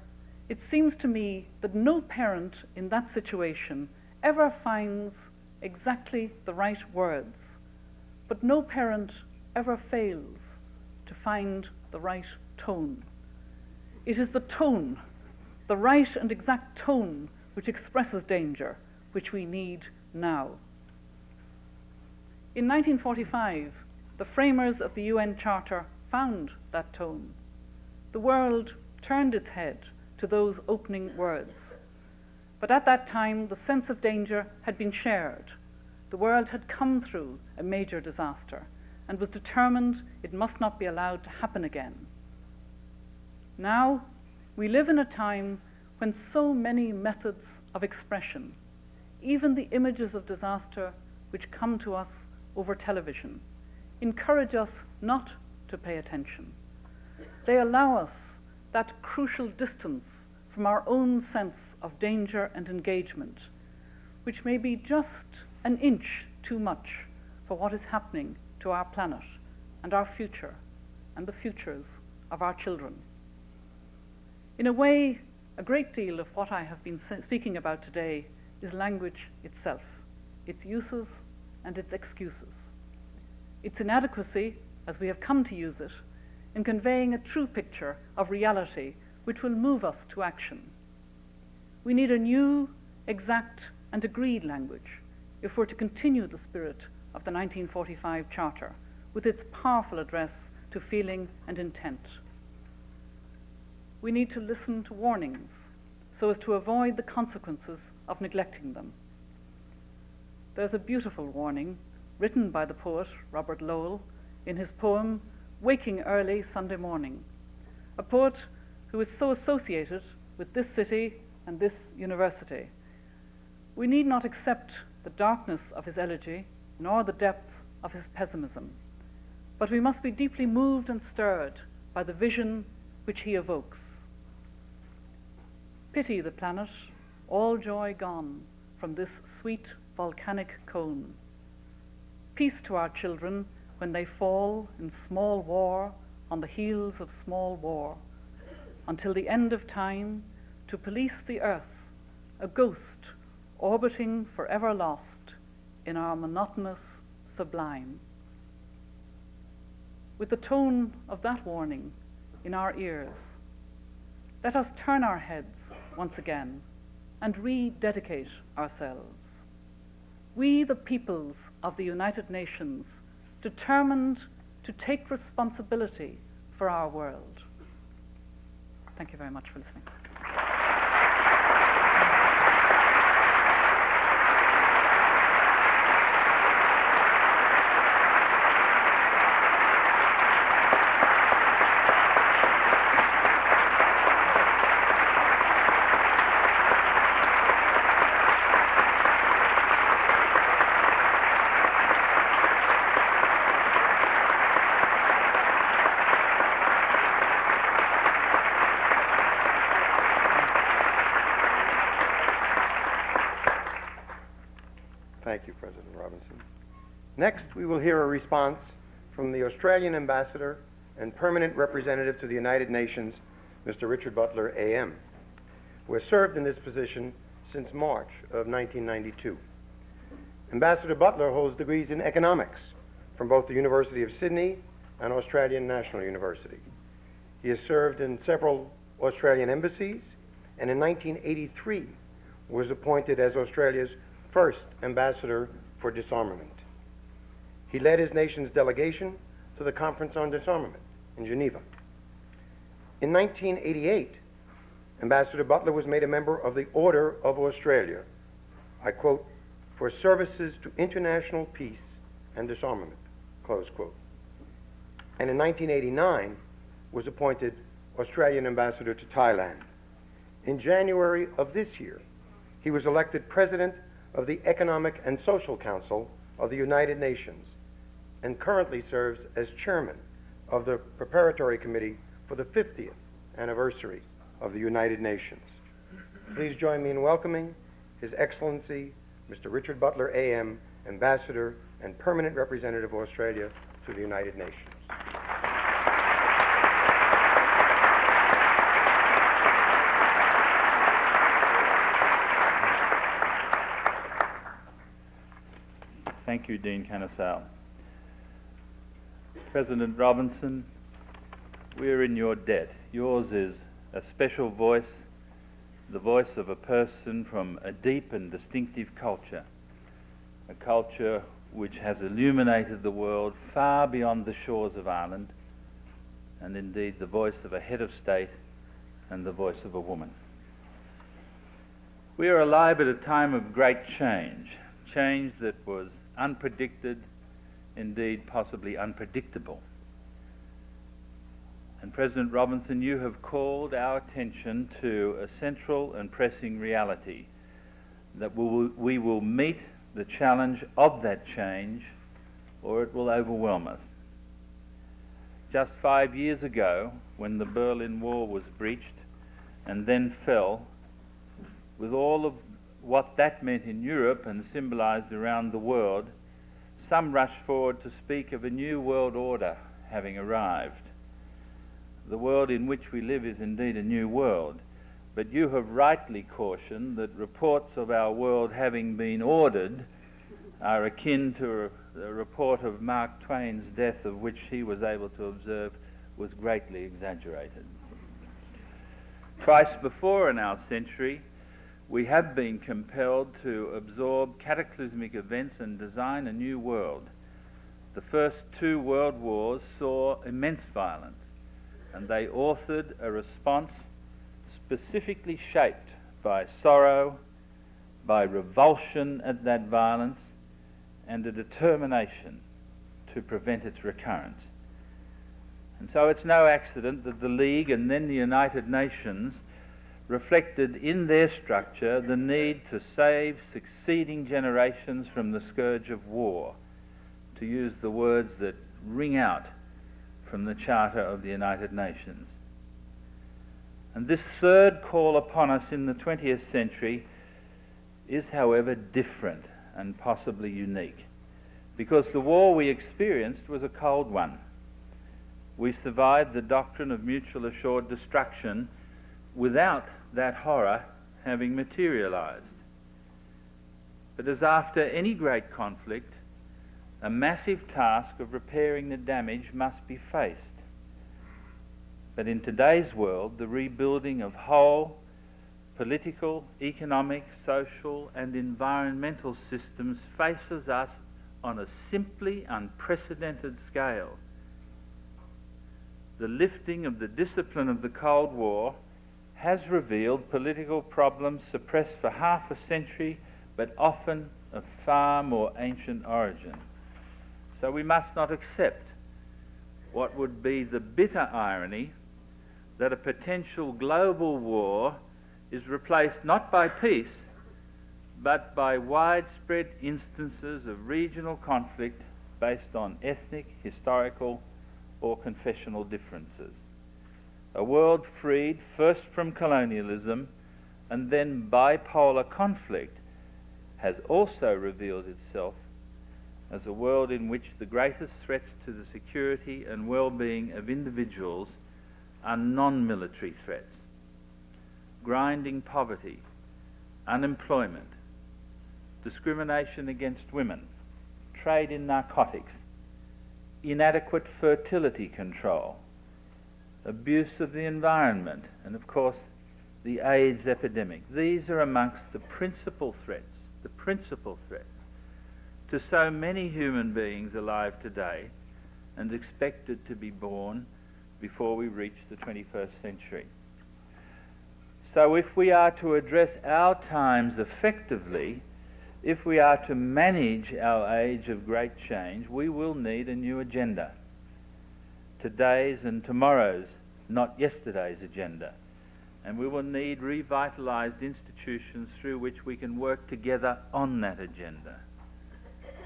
it seems to me that no parent in that situation ever finds exactly the right words, but no parent ever fails to find the right tone. It is the tone, the right and exact tone, which expresses danger, which we need now. In 1945, the framers of the UN Charter found that tone. The world turned its head to those opening words. But at that time, the sense of danger had been shared. The world had come through a major disaster and was determined it must not be allowed to happen again. Now, we live in a time when so many methods of expression, even the images of disaster which come to us over television, encourage us not to pay attention. They allow us that crucial distance from our own sense of danger and engagement, which may be just an inch too much for what is happening to our planet and our future and the futures of our children. In a way, a great deal of what I have been speaking about today is language itself, its uses and its excuses. Its inadequacy, as we have come to use it, in conveying a true picture of reality which will move us to action. We need a new, exact, and agreed language if we're to continue the spirit of the 1945 Charter with its powerful address to feeling and intent. We need to listen to warnings so as to avoid the consequences of neglecting them. There's a beautiful warning written by the poet Robert Lowell in his poem, Waking Early Sunday Morning, a poet who is so associated with this city and this university. We need not accept the darkness of his elegy, nor the depth of his pessimism, but we must be deeply moved and stirred by the vision which he evokes. Pity the planet, all joy gone from this sweet volcanic cone. Peace to our children when they fall in small war on the heels of small war, until the end of time, to police the earth, a ghost orbiting forever lost in our monotonous sublime. With the tone of that warning in our ears, let us turn our heads once again and rededicate ourselves. We, the peoples of the United Nations, determined to take responsibility for our world. Thank you very much for listening. Thank you, President Robinson. Next, we will hear a response from the Australian Ambassador and Permanent Representative to the United Nations, Mr. Richard Butler, AM, who has served in this position since March of 1992. Ambassador Butler holds degrees in economics from both the University of Sydney and Australian National University. He has served in several Australian embassies, and in 1983 was appointed as Australia's first ambassador for disarmament. He led his nation's delegation to the Conference on Disarmament in Geneva. In 1988, Ambassador Butler was made a member of the Order of Australia, I quote, for services to international peace and disarmament, close quote. And in 1989 was appointed Australian Ambassador to Thailand. In January of this year, he was elected President of the Economic and Social Council of the United Nations and currently serves as Chairman of the Preparatory Committee for the 50th anniversary of the United Nations. Please join me in welcoming His Excellency, Mr. Richard Butler, AM, Ambassador and Permanent Representative of Australia to the United Nations. Thank you, Dean Canisal. President Robinson, we are in your debt. Yours is a special voice, the voice of a person from a deep and distinctive culture, a culture which has illuminated the world far beyond the shores of Ireland, and indeed the voice of a head of state and the voice of a woman. We are alive at a time of great change, change that was unpredicted, indeed possibly unpredictable. And President Robinson, you have called our attention to a central and pressing reality, that we will meet the challenge of that change or it will overwhelm us. Just 5 years ago, when the Berlin Wall was breached and then fell, with all of what that meant in Europe and symbolized around the world, some rushed forward to speak of a new world order having arrived. The world in which we live is indeed a new world, but you have rightly cautioned that reports of our world having been ordered are akin to a report of Mark Twain's death, of which he was able to observe was greatly exaggerated. Twice before in our century, we have been compelled to absorb cataclysmic events and design a new world. The first two world wars saw immense violence, and they authored a response specifically shaped by sorrow, by revulsion at that violence, and a determination to prevent its recurrence. And so it's no accident that the League and then the United Nations reflected in their structure the need to save succeeding generations from the scourge of war, to use the words that ring out from the Charter of the United Nations. And this third call upon us in the 20th century is, however, different and possibly unique, because the war we experienced was a cold one. We survived the doctrine of mutual assured destruction without that horror having materialized. But as after any great conflict, a massive task of repairing the damage must be faced. But in today's world, the rebuilding of whole political, economic, social, and environmental systems faces us on a simply unprecedented scale. The lifting of the discipline of the Cold War has revealed political problems suppressed for half a century, but often of far more ancient origin. So we must not accept what would be the bitter irony that a potential global war is replaced not by peace, but by widespread instances of regional conflict based on ethnic, historical, or confessional differences. A world freed first from colonialism and then bipolar conflict has also revealed itself as a world in which the greatest threats to the security and well-being of individuals are non-military threats. Grinding poverty, unemployment, discrimination against women, trade in narcotics, inadequate fertility control, abuse of the environment, and of course the AIDS epidemic. These are amongst the principal threats to so many human beings alive today and expected to be born before we reach the 21st century. So if we are to address our times effectively, if we are to manage our age of great change, we will need a new agenda. Today's and tomorrow's, not yesterday's agenda. And we will need revitalised institutions through which we can work together on that agenda.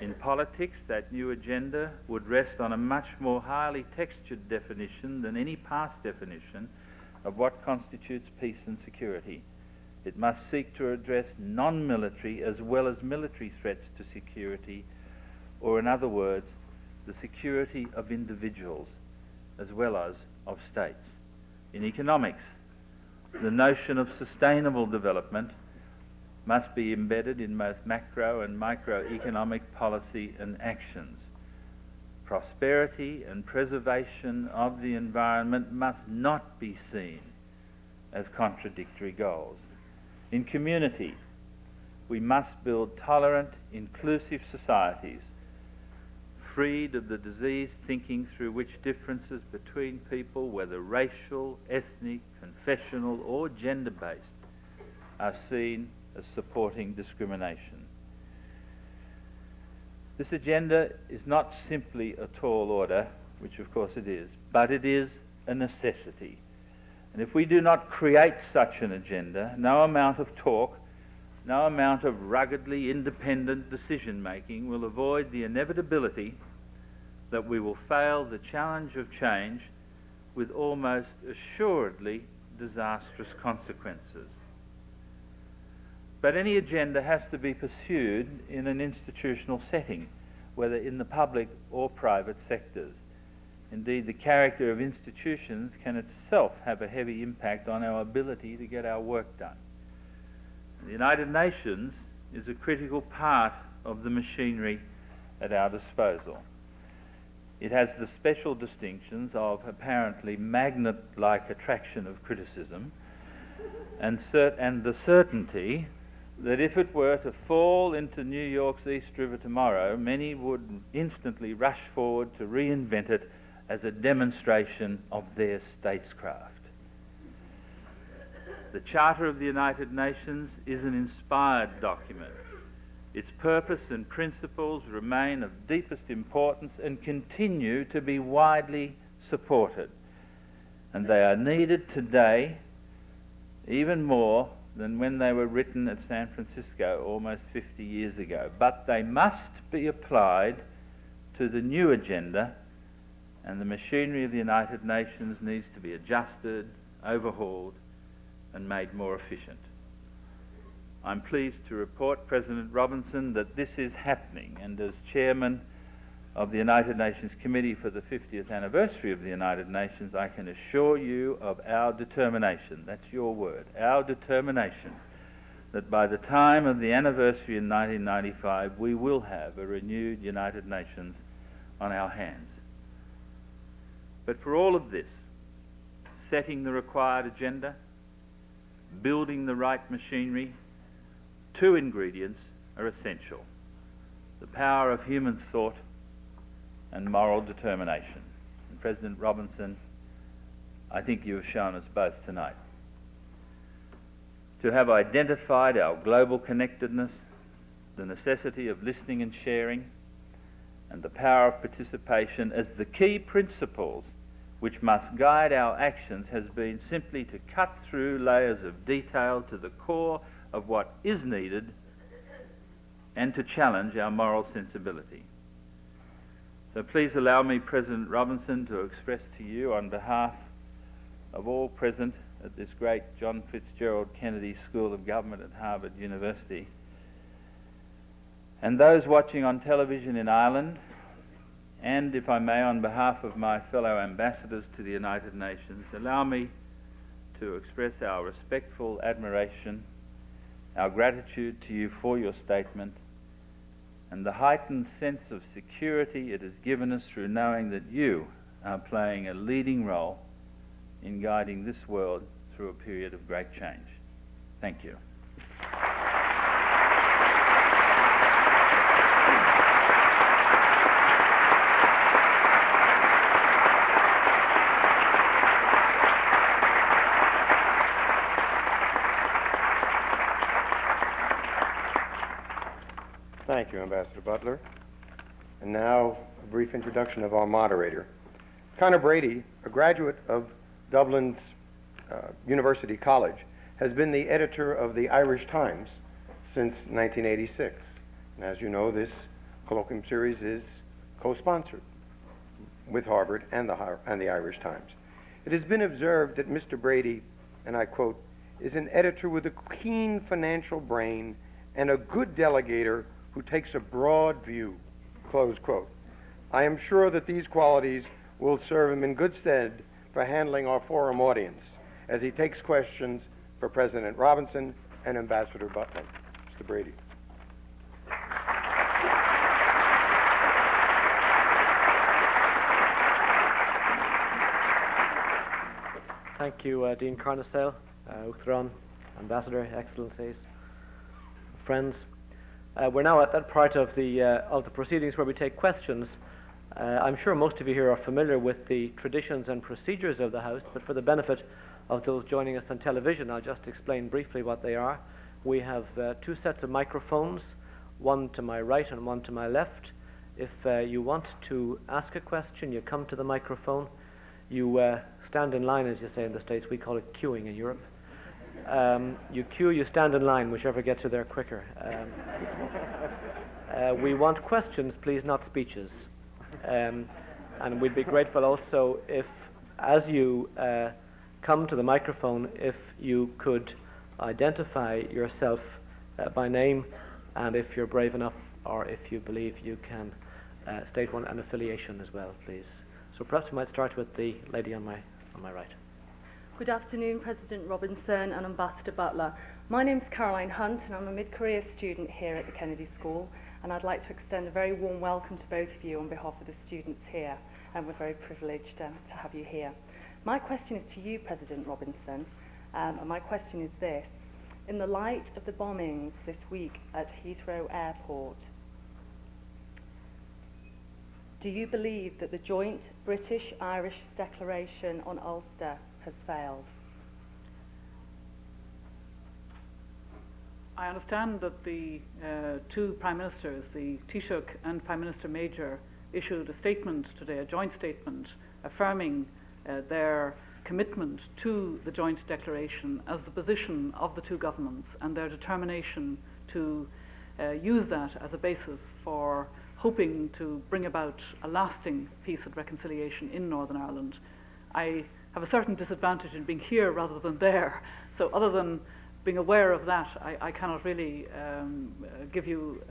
In politics, that new agenda would rest on a much more highly textured definition than any past definition of what constitutes peace and security. It must seek to address non-military as well as military threats to security, or in other words, the security of individuals as well as of states. In economics, the notion of sustainable development must be embedded in both macro and microeconomic policy and actions. Prosperity and preservation of the environment must not be seen as contradictory goals. In community, we must build tolerant, inclusive societies, freed of the diseased thinking through which differences between people, whether racial, ethnic, confessional, or gender-based, are seen as supporting discrimination. This agenda is not simply a tall order, which of course it is, but it is a necessity. And if we do not create such an agenda, no amount of talk, no amount of ruggedly independent decision-making will avoid the inevitability that we will fail the challenge of change with almost assuredly disastrous consequences. But any agenda has to be pursued in an institutional setting, whether in the public or private sectors. Indeed, the character of institutions can itself have a heavy impact on our ability to get our work done. The United Nations is a critical part of the machinery at our disposal. It has the special distinctions of apparently magnet-like attraction of criticism and the certainty that if it were to fall into New York's East River tomorrow, many would instantly rush forward to reinvent it as a demonstration of their statescraft. The Charter of the United Nations is an inspired document. Its purpose and principles remain of deepest importance and continue to be widely supported. And they are needed today even more than when they were written at San Francisco almost 50 years ago. But they must be applied to the new agenda, and the machinery of the United Nations needs to be adjusted, overhauled, and made more efficient. I'm pleased to report, President Robinson, that this is happening, and as Chairman of the United Nations Committee for the 50th anniversary of the United Nations, I can assure you of our determination, that's your word, our determination, that by the time of the anniversary in 1995, we will have a renewed United Nations on our hands. But for all of this, setting the required agenda, building the right machinery, two ingredients are essential: the power of human thought and moral determination. And President Robinson, I think you have shown us both tonight. To have identified our global connectedness, the necessity of listening and sharing, and the power of participation as the key principles which must guide our actions has been simply to cut through layers of detail to the core of what is needed and to challenge our moral sensibility. So please allow me, President Robinson, to express to you on behalf of all present at this great John Fitzgerald Kennedy School of Government at Harvard University and those watching on television in Ireland, and if I may, on behalf of my fellow ambassadors to the United Nations, allow me to express our respectful admiration, our gratitude to you for your statement, and the heightened sense of security it has given us through knowing that you are playing a leading role in guiding this world through a period of great change. Thank you. Thank you, Ambassador Butler. And now, a brief introduction of our moderator. Conor Brady, a graduate of Dublin's University College, has been the editor of the Irish Times since 1986. And as you know, this colloquium series is co-sponsored with Harvard and the Irish Times. It has been observed that Mr. Brady, and I quote, is an editor with a keen financial brain and a good delegator who takes a broad view, close quote. I am sure that these qualities will serve him in good stead for handling our forum audience as he takes questions for President Robinson and Ambassador Butler. Mr. Brady. Thank you, Dean Carnesale, Uachtaráin, Ambassador, Excellencies, friends. We're now at that part of the proceedings where we take questions. I'm sure most of you here are familiar with the traditions and procedures of the House, but for the benefit of those joining us on television, I'll just explain briefly what they are. We have two sets of microphones, one to my right and one to my left. If you want to ask a question, you come to the microphone. You stand in line, as you say in the States. We call it queuing in Europe. You queue, you stand in line, whichever gets you there quicker. We want questions, please, not speeches. And we'd be grateful also if, as you come to the microphone, if you could identify yourself by name, and if you're brave enough, or if you believe you can state an affiliation as well, please. So perhaps we might start with the lady on my right. Good afternoon, President Robinson and Ambassador Butler. My name is Caroline Hunt, and I'm a mid-career student here at the Kennedy School, and I'd like to extend a very warm welcome to both of you on behalf of the students here, and we're very privileged to have you here. My question is to you, President Robinson, and my question is this. In the light of the bombings this week at Heathrow Airport, do you believe that the joint British-Irish declaration on Ulster has failed? I understand that the two Prime Ministers, the Taoiseach and Prime Minister Major, issued a statement today, a joint statement, affirming their commitment to the joint declaration as the position of the two governments and their determination to use that as a basis for hoping to bring about a lasting peace and reconciliation in Northern Ireland. I have a certain disadvantage in being here rather than there, so other than being aware of that, I cannot really give you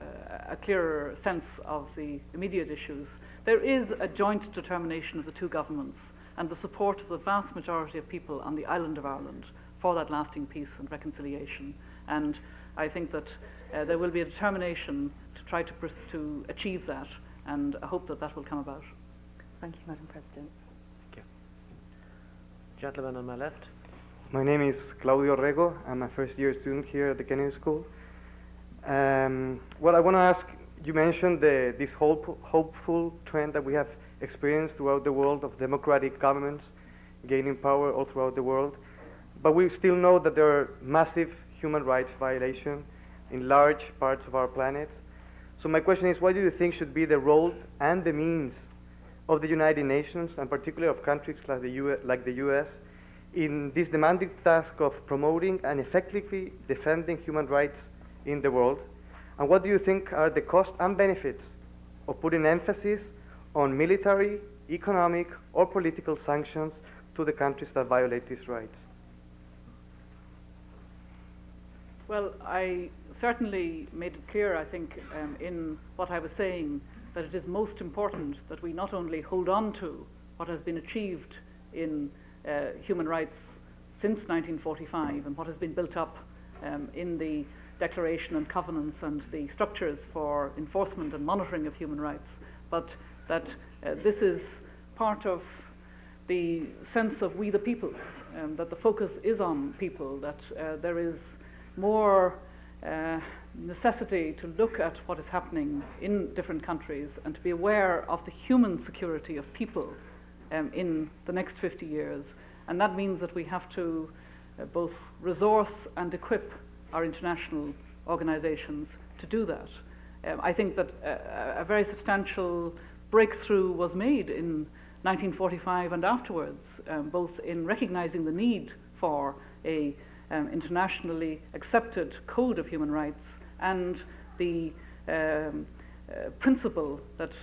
a clearer sense of the immediate issues. There is a joint determination of the two governments and the support of the vast majority of people on the island of Ireland for that lasting peace and reconciliation. And I think that there will be a determination to try to achieve that, and I hope that that will come about. Thank you, Madam President. Thank you. Gentleman on my left. My name is Claudio Rego. I'm a first-year student here at the Kennedy School. Well, I want to ask, you mentioned this hopeful trend that we have experienced throughout the world of democratic governments gaining power all throughout the world, but we still know that there are massive human rights violations in large parts of our planet. So my question is, what do you think should be the role and the means of the United Nations, and particularly of countries like the US, in this demanding task of promoting and effectively defending human rights in the world? And what do you think are the costs and benefits of putting emphasis on military, economic, or political sanctions to the countries that violate these rights? Well, I certainly made it clear, I think, in what I was saying, that it is most important that we not only hold on to what has been achieved in human rights since 1945 and what has been built up in the Declaration and Covenants and the structures for enforcement and monitoring of human rights, but that this is part of the sense of we the peoples, that the focus is on people, that there is more necessity to look at what is happening in different countries and to be aware of the human security of people in the next 50 years. And that means that we have to both resource and equip our international organizations to do that. I think that a very substantial breakthrough was made in 1945 and afterwards, both in recognizing the need for a internationally accepted code of human rights and the principle that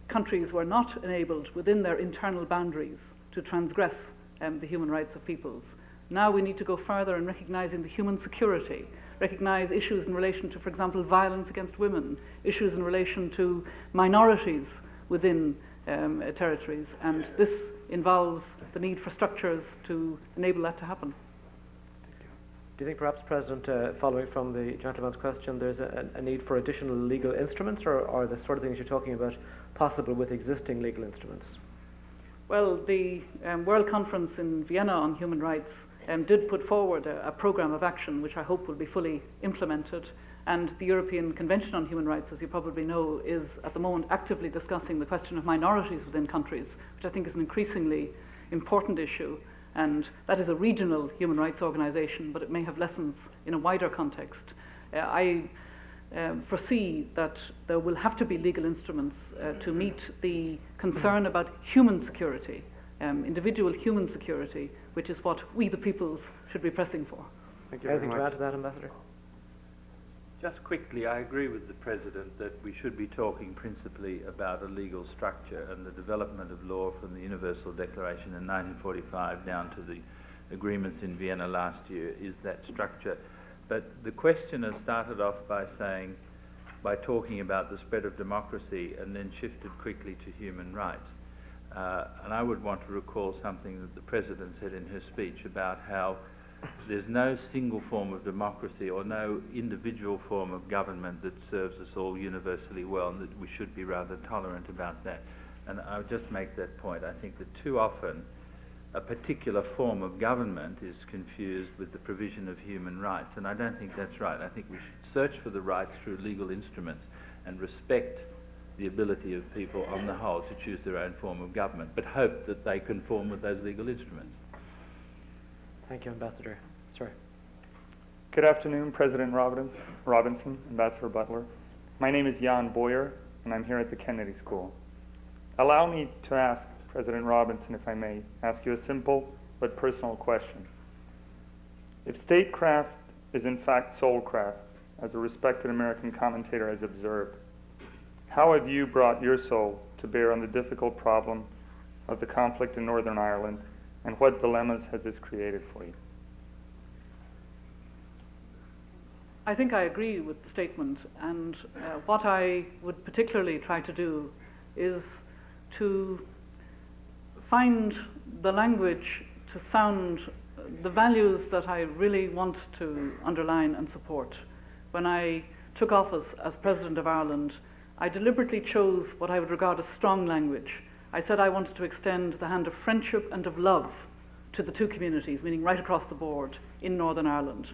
countries were not enabled within their internal boundaries to transgress the human rights of peoples. Now we need to go further in recognizing the human security, recognize issues in relation to, for example, violence against women, issues in relation to minorities within territories, and this involves the need for structures to enable that to happen. Do you think perhaps, President, following from the gentleman's question, there's a need for additional legal instruments, or are the sort of things you're talking about possible with existing legal instruments? Well, the World Conference in Vienna on Human Rights did put forward a program of action which I hope will be fully implemented, and the European Convention on Human Rights, as you probably know, is at the moment actively discussing the question of minorities within countries, which I think is an increasingly important issue. And that is a regional human rights organization, but it may have lessons in a wider context. I foresee that there will have to be legal instruments to meet the concern about human security, individual human security, which is what we the peoples should be pressing for. Thank you very Anything to much. add to that, Ambassador? Just quickly, I agree with the President that we should be talking principally about a legal structure, and the development of law from the Universal Declaration in 1945 down to the agreements in Vienna last year is that structure. But the questioner started off by talking about the spread of democracy and then shifted quickly to human rights. And I would want to recall something that the President said in her speech about how there's no single form of democracy or no individual form of government that serves us all universally well, and that we should be rather tolerant about that. And I would just make that point. I think that too often a particular form of government is confused with the provision of human rights, and I don't think that's right. I think we should search for the rights through legal instruments and respect the ability of people on the whole to choose their own form of government, but hope that they conform with those legal instruments. Thank you, Ambassador. Sorry. Good afternoon, President Robinson, Ambassador Butler. My name is Jan Boyer, and I'm here at the Kennedy School. Allow me to ask President Robinson, if I may, ask you a simple but personal question. If statecraft is in fact soulcraft, as a respected American commentator has observed, how have you brought your soul to bear on the difficult problem of the conflict in Northern Ireland, and what dilemmas has this created for you? I think I agree with the statement, and what I would particularly try to do is to find the language to sound the values that I really want to underline and support. When I took office as President of Ireland, I deliberately chose what I would regard as strong language. I said I wanted to extend the hand of friendship and of love to the two communities, meaning right across the board in Northern Ireland.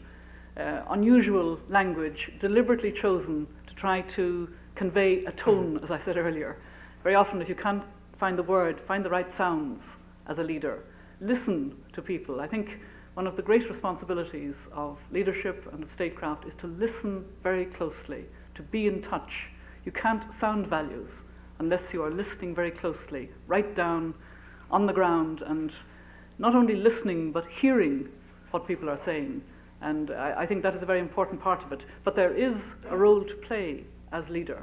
Unusual language, deliberately chosen to try to convey a tone, as I said earlier. Very often, if you can't find the word, find the right sounds as a leader. Listen to people. I think one of the great responsibilities of leadership and of statecraft is to listen very closely, to be in touch. You can't sound values unless you are listening very closely, right down on the ground, and not only listening, but hearing what people are saying. And I think that is a very important part of it. But there is a role to play as leader,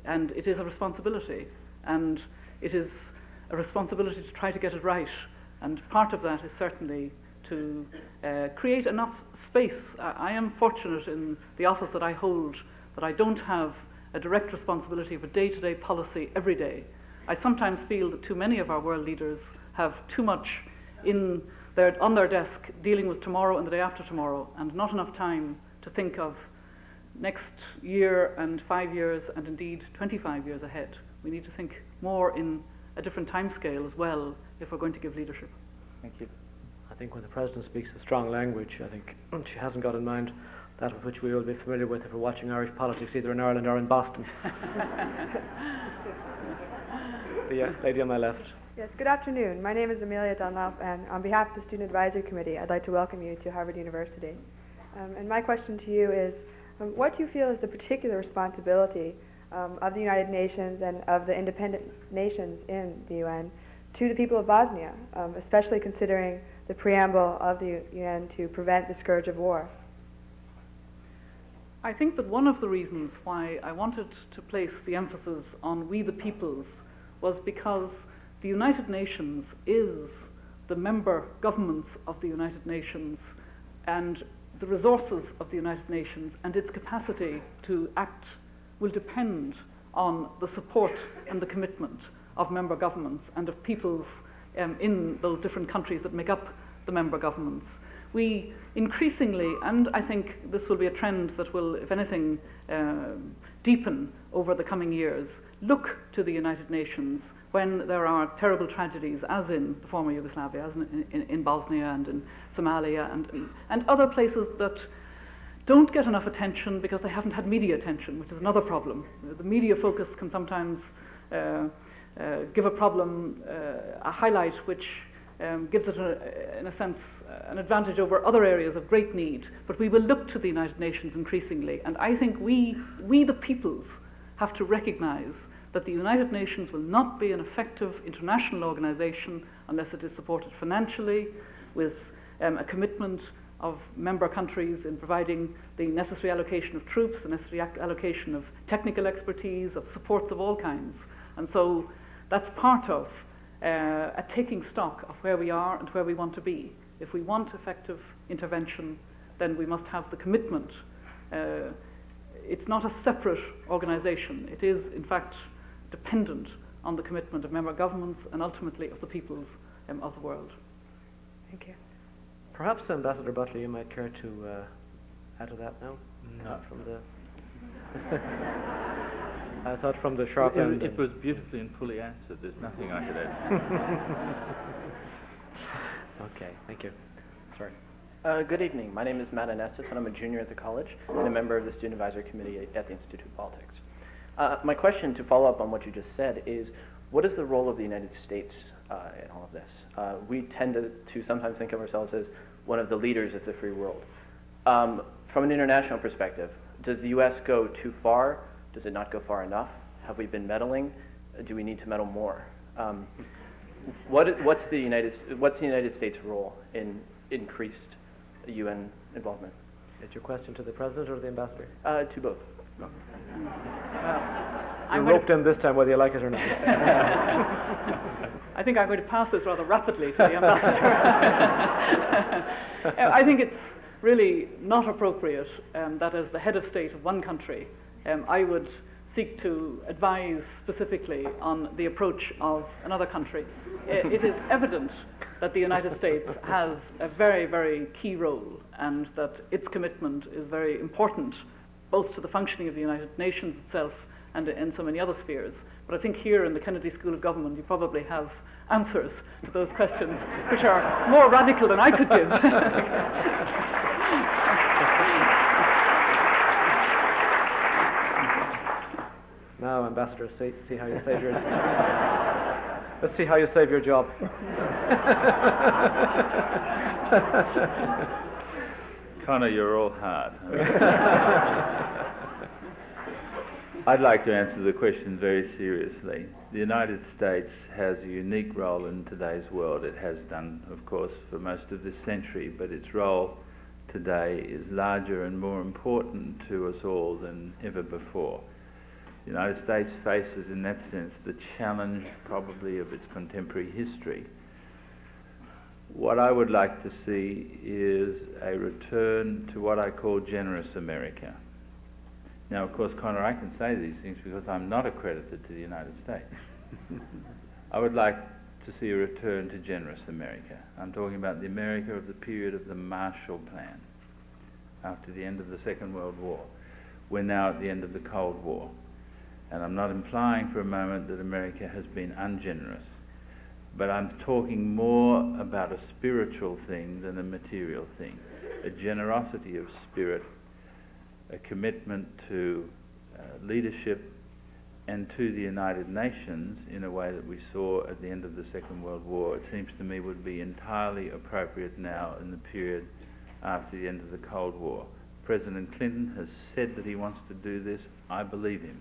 and it is a responsibility. And it is a responsibility to try to get it right. And part of that is certainly to create enough space. I am fortunate in the office that I hold that I don't have a direct responsibility for day-to-day policy every day. I sometimes feel that too many of our world leaders have too much on their desk dealing with tomorrow and the day after tomorrow, and not enough time to think of next year and 5 years and indeed 25 years ahead. We need to think more in a different time scale as well if we're going to give leadership. Thank you. I think when the President speaks of strong language, I think she hasn't got in mind that of which we will be familiar with if we're watching Irish politics, either in Ireland or in Boston. The lady on my left. Yes, good afternoon. My name is Amelia Dunlop, and on behalf of the Student Advisory Committee, I'd like to welcome you to Harvard University. And my question to you is, what do you feel is the particular responsibility of the United Nations and of the independent nations in the UN to the people of Bosnia, especially considering the preamble of the UN to prevent the scourge of war? I think that one of the reasons why I wanted to place the emphasis on we the peoples was because the United Nations is the member governments of the United Nations, and the resources of the United Nations and its capacity to act will depend on the support and the commitment of member governments and of peoples in those different countries that make up the member governments. We increasingly, and I think this will be a trend that will, if anything, deepen over the coming years, look to the United Nations when there are terrible tragedies, as in the former Yugoslavia, as in Bosnia and in Somalia, and other places that don't get enough attention because they haven't had media attention, which is another problem. The media focus can sometimes give a problem a highlight which gives it, in a sense, an advantage over other areas of great need. But we will look to the United Nations increasingly. And I think we the peoples, have to recognize that the United Nations will not be an effective international organization unless it is supported financially, with a commitment of member countries in providing the necessary allocation of troops, the necessary allocation of technical expertise, of supports of all kinds. And so that's part of a taking stock of where we are and where we want to be. If we want effective intervention, then we must have the commitment. It's not a separate organization. It is, in fact, dependent on the commitment of member governments and ultimately of the peoples of the world. Thank you. Perhaps, Ambassador Butler, you might care to add to that now? No. From the I thought from the sharp end. It was beautifully and fully answered. There's nothing I could add. Okay, thank you. Sorry. Good evening. My name is Matt Anestis, and I'm a junior at the college and a member of the Student Advisory Committee at the Institute of Politics. My question, to follow up on what you just said, is what is the role of the United States in all of this? We tend to sometimes think of ourselves as one of the leaders of the free world. From an international perspective, does the U.S. go too far? Does it not go far enough? Have we been meddling? Do we need to meddle more? What's the United States' role in increased UN involvement? Is your question to the President or the Ambassador? To both. You're roped in this time, whether you like it or not. I think I'm going to pass this rather rapidly to the Ambassador. I think it's really not appropriate that as the head of state of one country, I would seek to advise specifically on the approach of another country. It is evident that the United States has a very, very key role, and that its commitment is very important, both to the functioning of the United Nations itself and in so many other spheres. But I think here in the Kennedy School of Government, you probably have answers to those questions, which are more radical than I could give. Now, Ambassador, see how you save your. Let's see how you save your job. Connor, you're all heart. I'd like to answer the question very seriously. The United States has a unique role in today's world. It has done, of course, for most of this century, but its role today is larger and more important to us all than ever before. The United States faces, in that sense, the challenge probably of its contemporary history. What I would like to see is a return to what I call generous America. Now, of course, Connor, I can say these things because I'm not accredited to the United States. I would like to see a return to generous America. I'm talking about the America of the period of the Marshall Plan, after the end of the Second World War. We're now at the end of the Cold War. And I'm not implying for a moment that America has been ungenerous, but I'm talking more about a spiritual thing than a material thing. A generosity of spirit, a commitment to leadership and to the United Nations in a way that we saw at the end of the Second World War, it seems to me would be entirely appropriate now in the period after the end of the Cold War. President Clinton has said that he wants to do this. I believe him.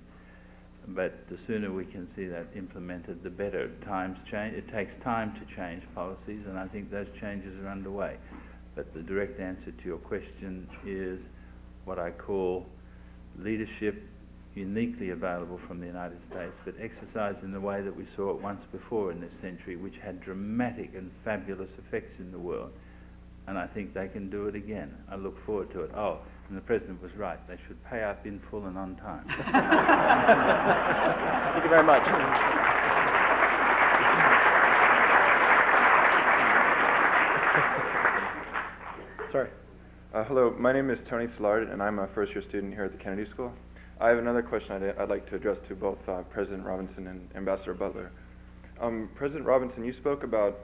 But the sooner we can see that implemented, the better. Times change. It takes time to change policies, and I think those changes are underway. But the direct answer to your question is what I call leadership uniquely available from the United States, but exercised in the way that we saw it once before in this century, which had dramatic and fabulous effects in the world. And I think they can do it again. I look forward to it. Oh, and the President was right. They should pay up in full and on time. Thank you very much. Sorry. Hello, my name is Tony Szilard, and I'm a first-year student here at the Kennedy School. I have another question I'd like to address to both President Robinson and Ambassador Butler. President Robinson, you spoke about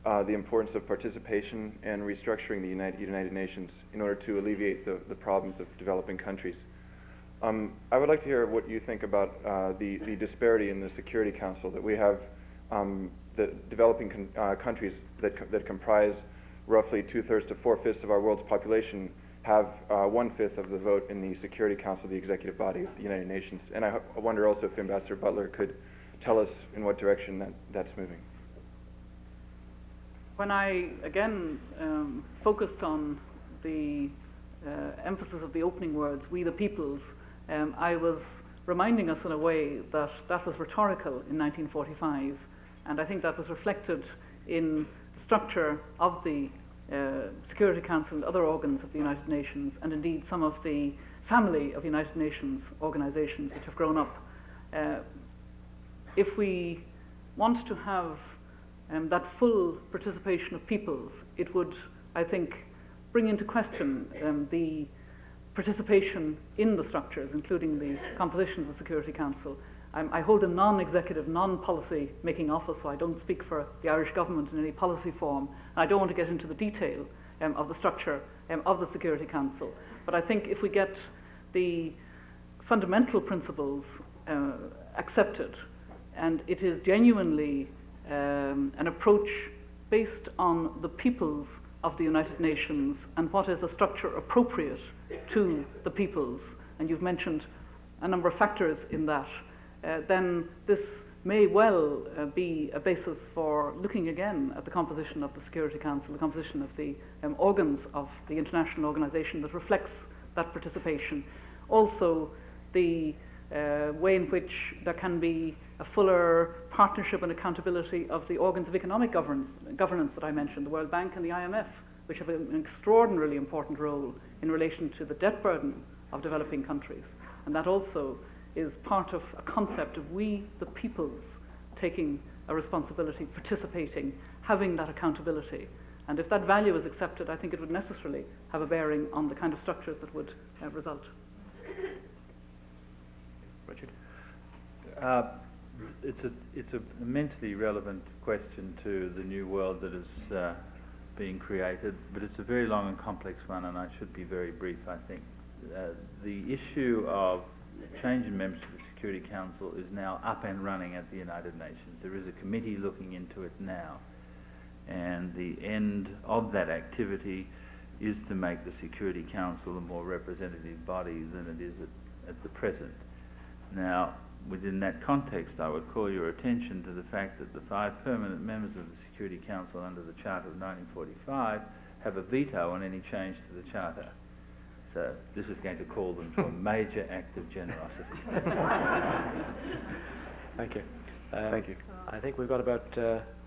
the importance of participation and restructuring the United Nations in order to alleviate the problems of developing countries. I would like to hear what you think about the disparity in the Security Council, that we have the developing countries that comprise roughly 2/3 to 4/5 of our world's population have 1/5 of the vote in the Security Council, the executive body of the United Nations. And I wonder also if Ambassador Butler could tell us in what direction that's moving. When I, again, focused on the emphasis of the opening words, we the peoples, I was reminding us in a way that that was rhetorical in 1945, and I think that was reflected in the structure of the Security Council and other organs of the United Nations, and indeed some of the family of United Nations organizations which have grown up. If we want to have that full participation of peoples, it would, I think, bring into question the participation in the structures, including the composition of the Security Council. I hold a non-executive, non-policy making office, so I don't speak for the Irish government in any policy form. And I don't want to get into the detail of the structure of the Security Council. But I think if we get the fundamental principles accepted, and it is genuinely an approach based on the peoples of the United Nations and what is a structure appropriate to the peoples, and you've mentioned a number of factors in that, then this may well be a basis for looking again at the composition of the Security Council, the composition of the organs of the international organization that reflects that participation. Also, the way in which there can be a fuller partnership and accountability of the organs of economic governance that I mentioned, the World Bank and the IMF, which have an extraordinarily important role in relation to the debt burden of developing countries. And that also is part of a concept of we, the peoples, taking a responsibility, participating, having that accountability. And if that value is accepted, I think it would necessarily have a bearing on the kind of structures that would result. Richard? It's an immensely relevant question to the new world that is being created, but it's a very long and complex one, and I should be very brief, I think. The issue of change in membership of the Security Council is now up and running at the United Nations. There is a committee looking into it now, and the end of that activity is to make the Security Council a more representative body than it is at the present. Now, within that context, I would call your attention to the fact that the 5 permanent members of the Security Council under the Charter of 1945 have a veto on any change to the Charter. So this is going to call them to a major act of generosity. Thank you. Thank you. I think we've got about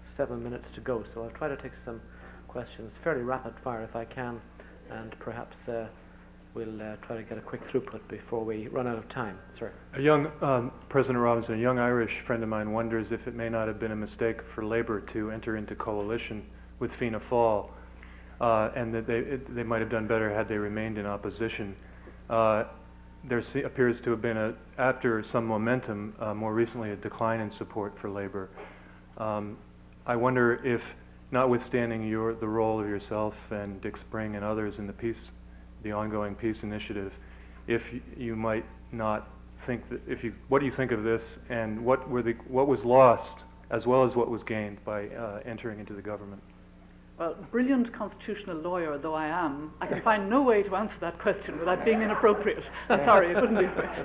7 minutes to go, so I'll try to take some questions, fairly rapid fire if I can, and perhaps we'll try to get a quick throughput before we run out of time. Sir. A young, President Robinson, a young Irish friend of mine wonders if it may not have been a mistake for Labour to enter into coalition with Fianna Fáil, and that they might have done better had they remained in opposition. There appears to have been, after some momentum, more recently a decline in support for Labour. I wonder if, notwithstanding the role of yourself and Dick Spring and others in the ongoing peace initiative, if you might not think that, what do you think of this, and what was lost as well as what was gained by entering into the government? Well, brilliant constitutional lawyer though I am, I can find no way to answer that question without being inappropriate. I'm sorry, it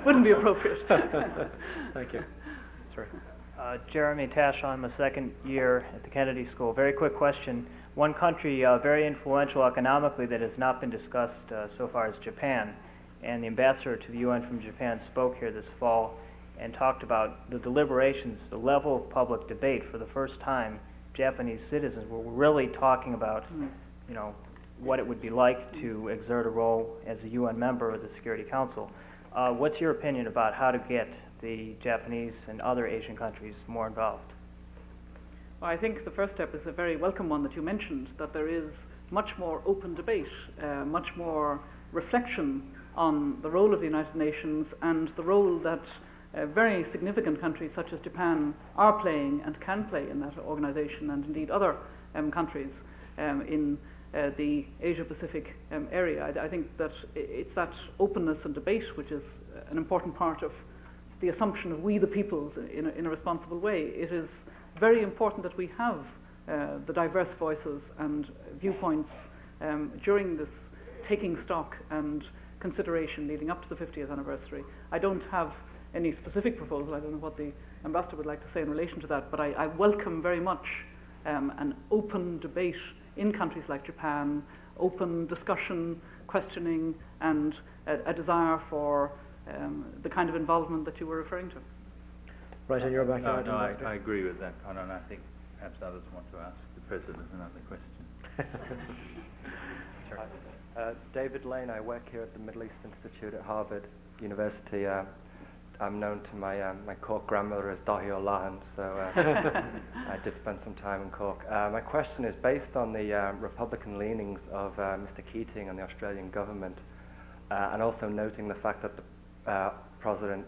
wouldn't be appropriate. Thank you. Sorry. Jeremy Tash, I'm a second year at the Kennedy School. Very quick question. One country very influential economically that has not been discussed so far is Japan. And the ambassador to the UN from Japan spoke here this fall and talked about the deliberations, the level of public debate. For the first time, Japanese citizens were really talking about, what it would be like to exert a role as a UN member of the Security Council. What's your opinion about how to get the Japanese and other Asian countries more involved? Well, I think the first step is a very welcome one that you mentioned, that there is much more open debate, much more reflection on the role of the United Nations and the role that very significant countries such as Japan are playing and can play in that organization, and indeed other countries in the Asia-Pacific area. I think that it's that openness and debate which is an important part of the assumption of we the peoples in a responsible way. It is very important that we have the diverse voices and viewpoints during this taking stock and consideration leading up to the 50th anniversary. I don't have any specific proposal. I don't know what the ambassador would like to say in relation to that, but I welcome very much an open debate in countries like Japan, open discussion, questioning, and a desire for the kind of involvement that you were referring to. Right in your backyard. No, I agree with that, Conor, and I think perhaps others want to ask the President another question. David Lane, I work here at the Middle East Institute at Harvard University. I'm known to my Cork grandmother as Dahi O'Lahan, so I did spend some time in Cork. My question is based on the Republican leanings of Mr. Keating and the Australian government, and also noting the fact that the President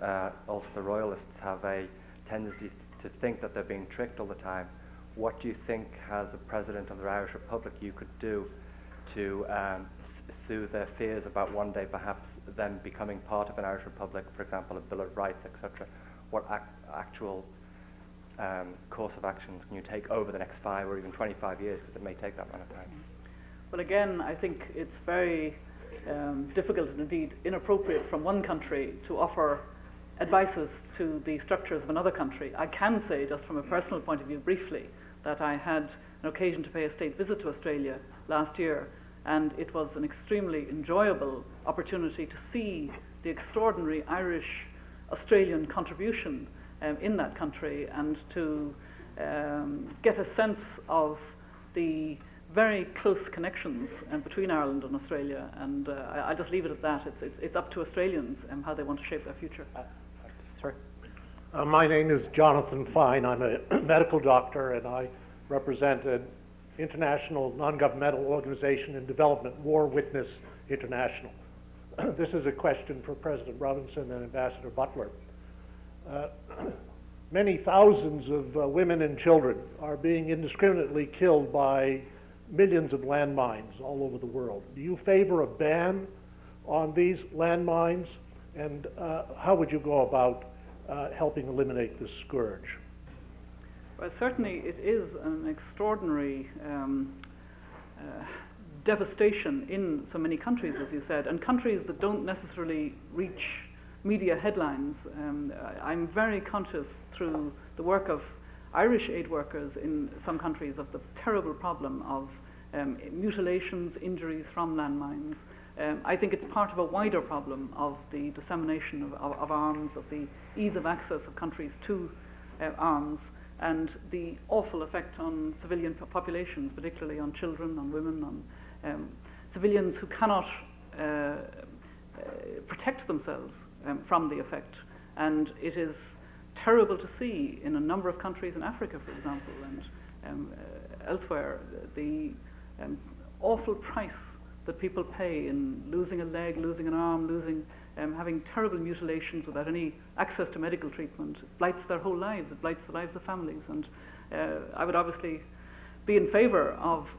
Ulster Royalists have a tendency to think that they're being tricked all the time. What do you think, as a President of the Irish Republic, you could do to soothe their fears about one day perhaps them becoming part of an Irish Republic, for example, a Bill of Rights, etc.? What actual course of actions can you take over the next 5 or even 25 years, because it may take that amount of time? Well, again, I think it's very difficult and indeed inappropriate from one country to offer advices to the structures of another country. I can say, just from a personal point of view briefly, that I had an occasion to pay a state visit to Australia last year, and it was an extremely enjoyable opportunity to see the extraordinary Irish-Australian contribution in that country, and to get a sense of the very close connections between Ireland and Australia. And I'll just leave it at that. It's up to Australians how they want to shape their future. Sorry. My name is Jonathan Fine. I'm a medical doctor, and I represent an international non-governmental organization in development, War Witness International. This is a question for President Robinson and Ambassador Butler. Many thousands of women and children are being indiscriminately killed by millions of landmines all over the world. Do you favor a ban on these landmines? And how would you go about helping eliminate this scourge? Well, certainly it is an extraordinary devastation in so many countries, as you said, and countries that don't necessarily reach media headlines. I'm very conscious through the work of Irish aid workers in some countries of the terrible problem of mutilations, injuries from landmines. I think it's part of a wider problem of the dissemination of arms, of the ease of access of countries to arms. and the awful effect on civilian populations, particularly on children, on women, on civilians who cannot protect themselves from the effect. And it is terrible to see in a number of countries in Africa, for example, and elsewhere, the awful price that people pay in losing a leg, losing an arm, having terrible mutilations without any access to medical treatment. It blights their whole lives, it blights the lives of families. And I would obviously be in favor of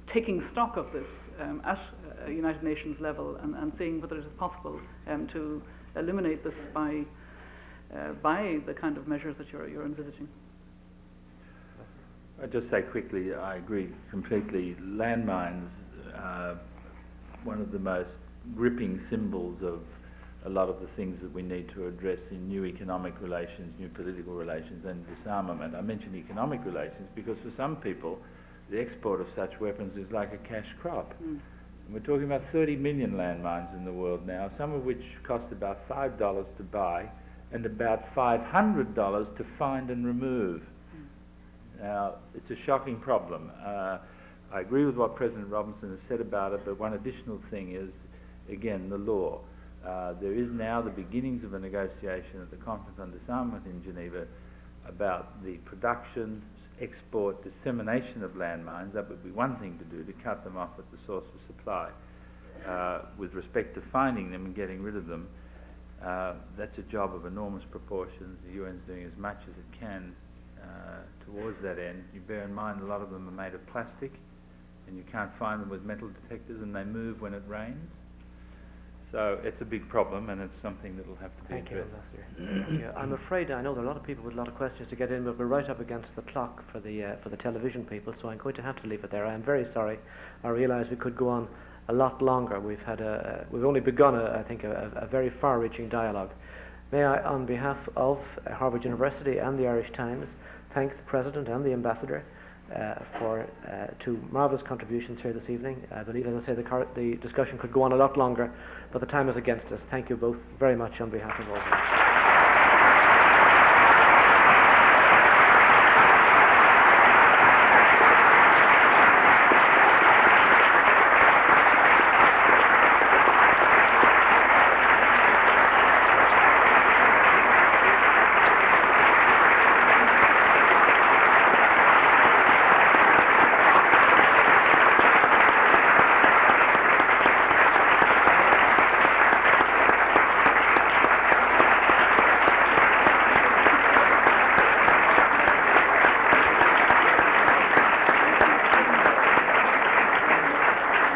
taking stock of this at a United Nations level and seeing whether it is possible to eliminate this by the kind of measures that you're envisaging. I'd just say quickly, I agree completely. Landmines are one of the most gripping symbols of a lot of the things that we need to address in new economic relations, new political relations, and disarmament. I mention economic relations because for some people, the export of such weapons is like a cash crop. And we're talking about 30 million landmines in the world now, some of which cost about $5 to buy and about $500 to find and remove. Now, it's a shocking problem. I agree with what President Robinson has said about it, but one additional thing is, again, the law. There is now the beginnings of a negotiation at the Conference on Disarmament in Geneva about the production, export, dissemination of landmines. That would be one thing to do, to cut them off at the source of supply. With respect to finding them and getting rid of them, that's a job of enormous proportions. The UN's doing as much as it can towards that end. You bear in mind a lot of them are made of plastic and you can't find them with metal detectors and they move when it rains. So it's a big problem and it's something that will have to be addressed. Thank you. I'm afraid I know there are a lot of people with a lot of questions to get in, but we're right up against the clock for the television people, so I'm going to have to leave it there. I'm very sorry. I realise we could go on a lot longer. We've only begun, I think, a very far-reaching dialogue. May I, on behalf of Harvard University and the Irish Times, thank the President and the Ambassador for two marvellous contributions here this evening. I believe, as I say, the discussion could go on a lot longer, but the time is against us. Thank you both very much on behalf of all of us.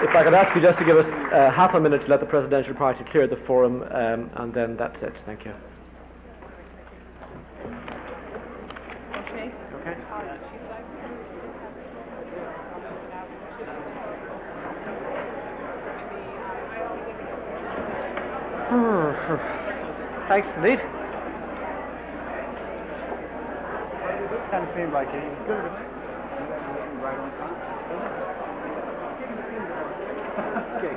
If I could ask you just to give us half a minute to let the presidential party clear the forum, and then that's it. Thank you. Okay. Okay. Thanks, indeed. Kind of seemed like it was good. Right on time. Okay.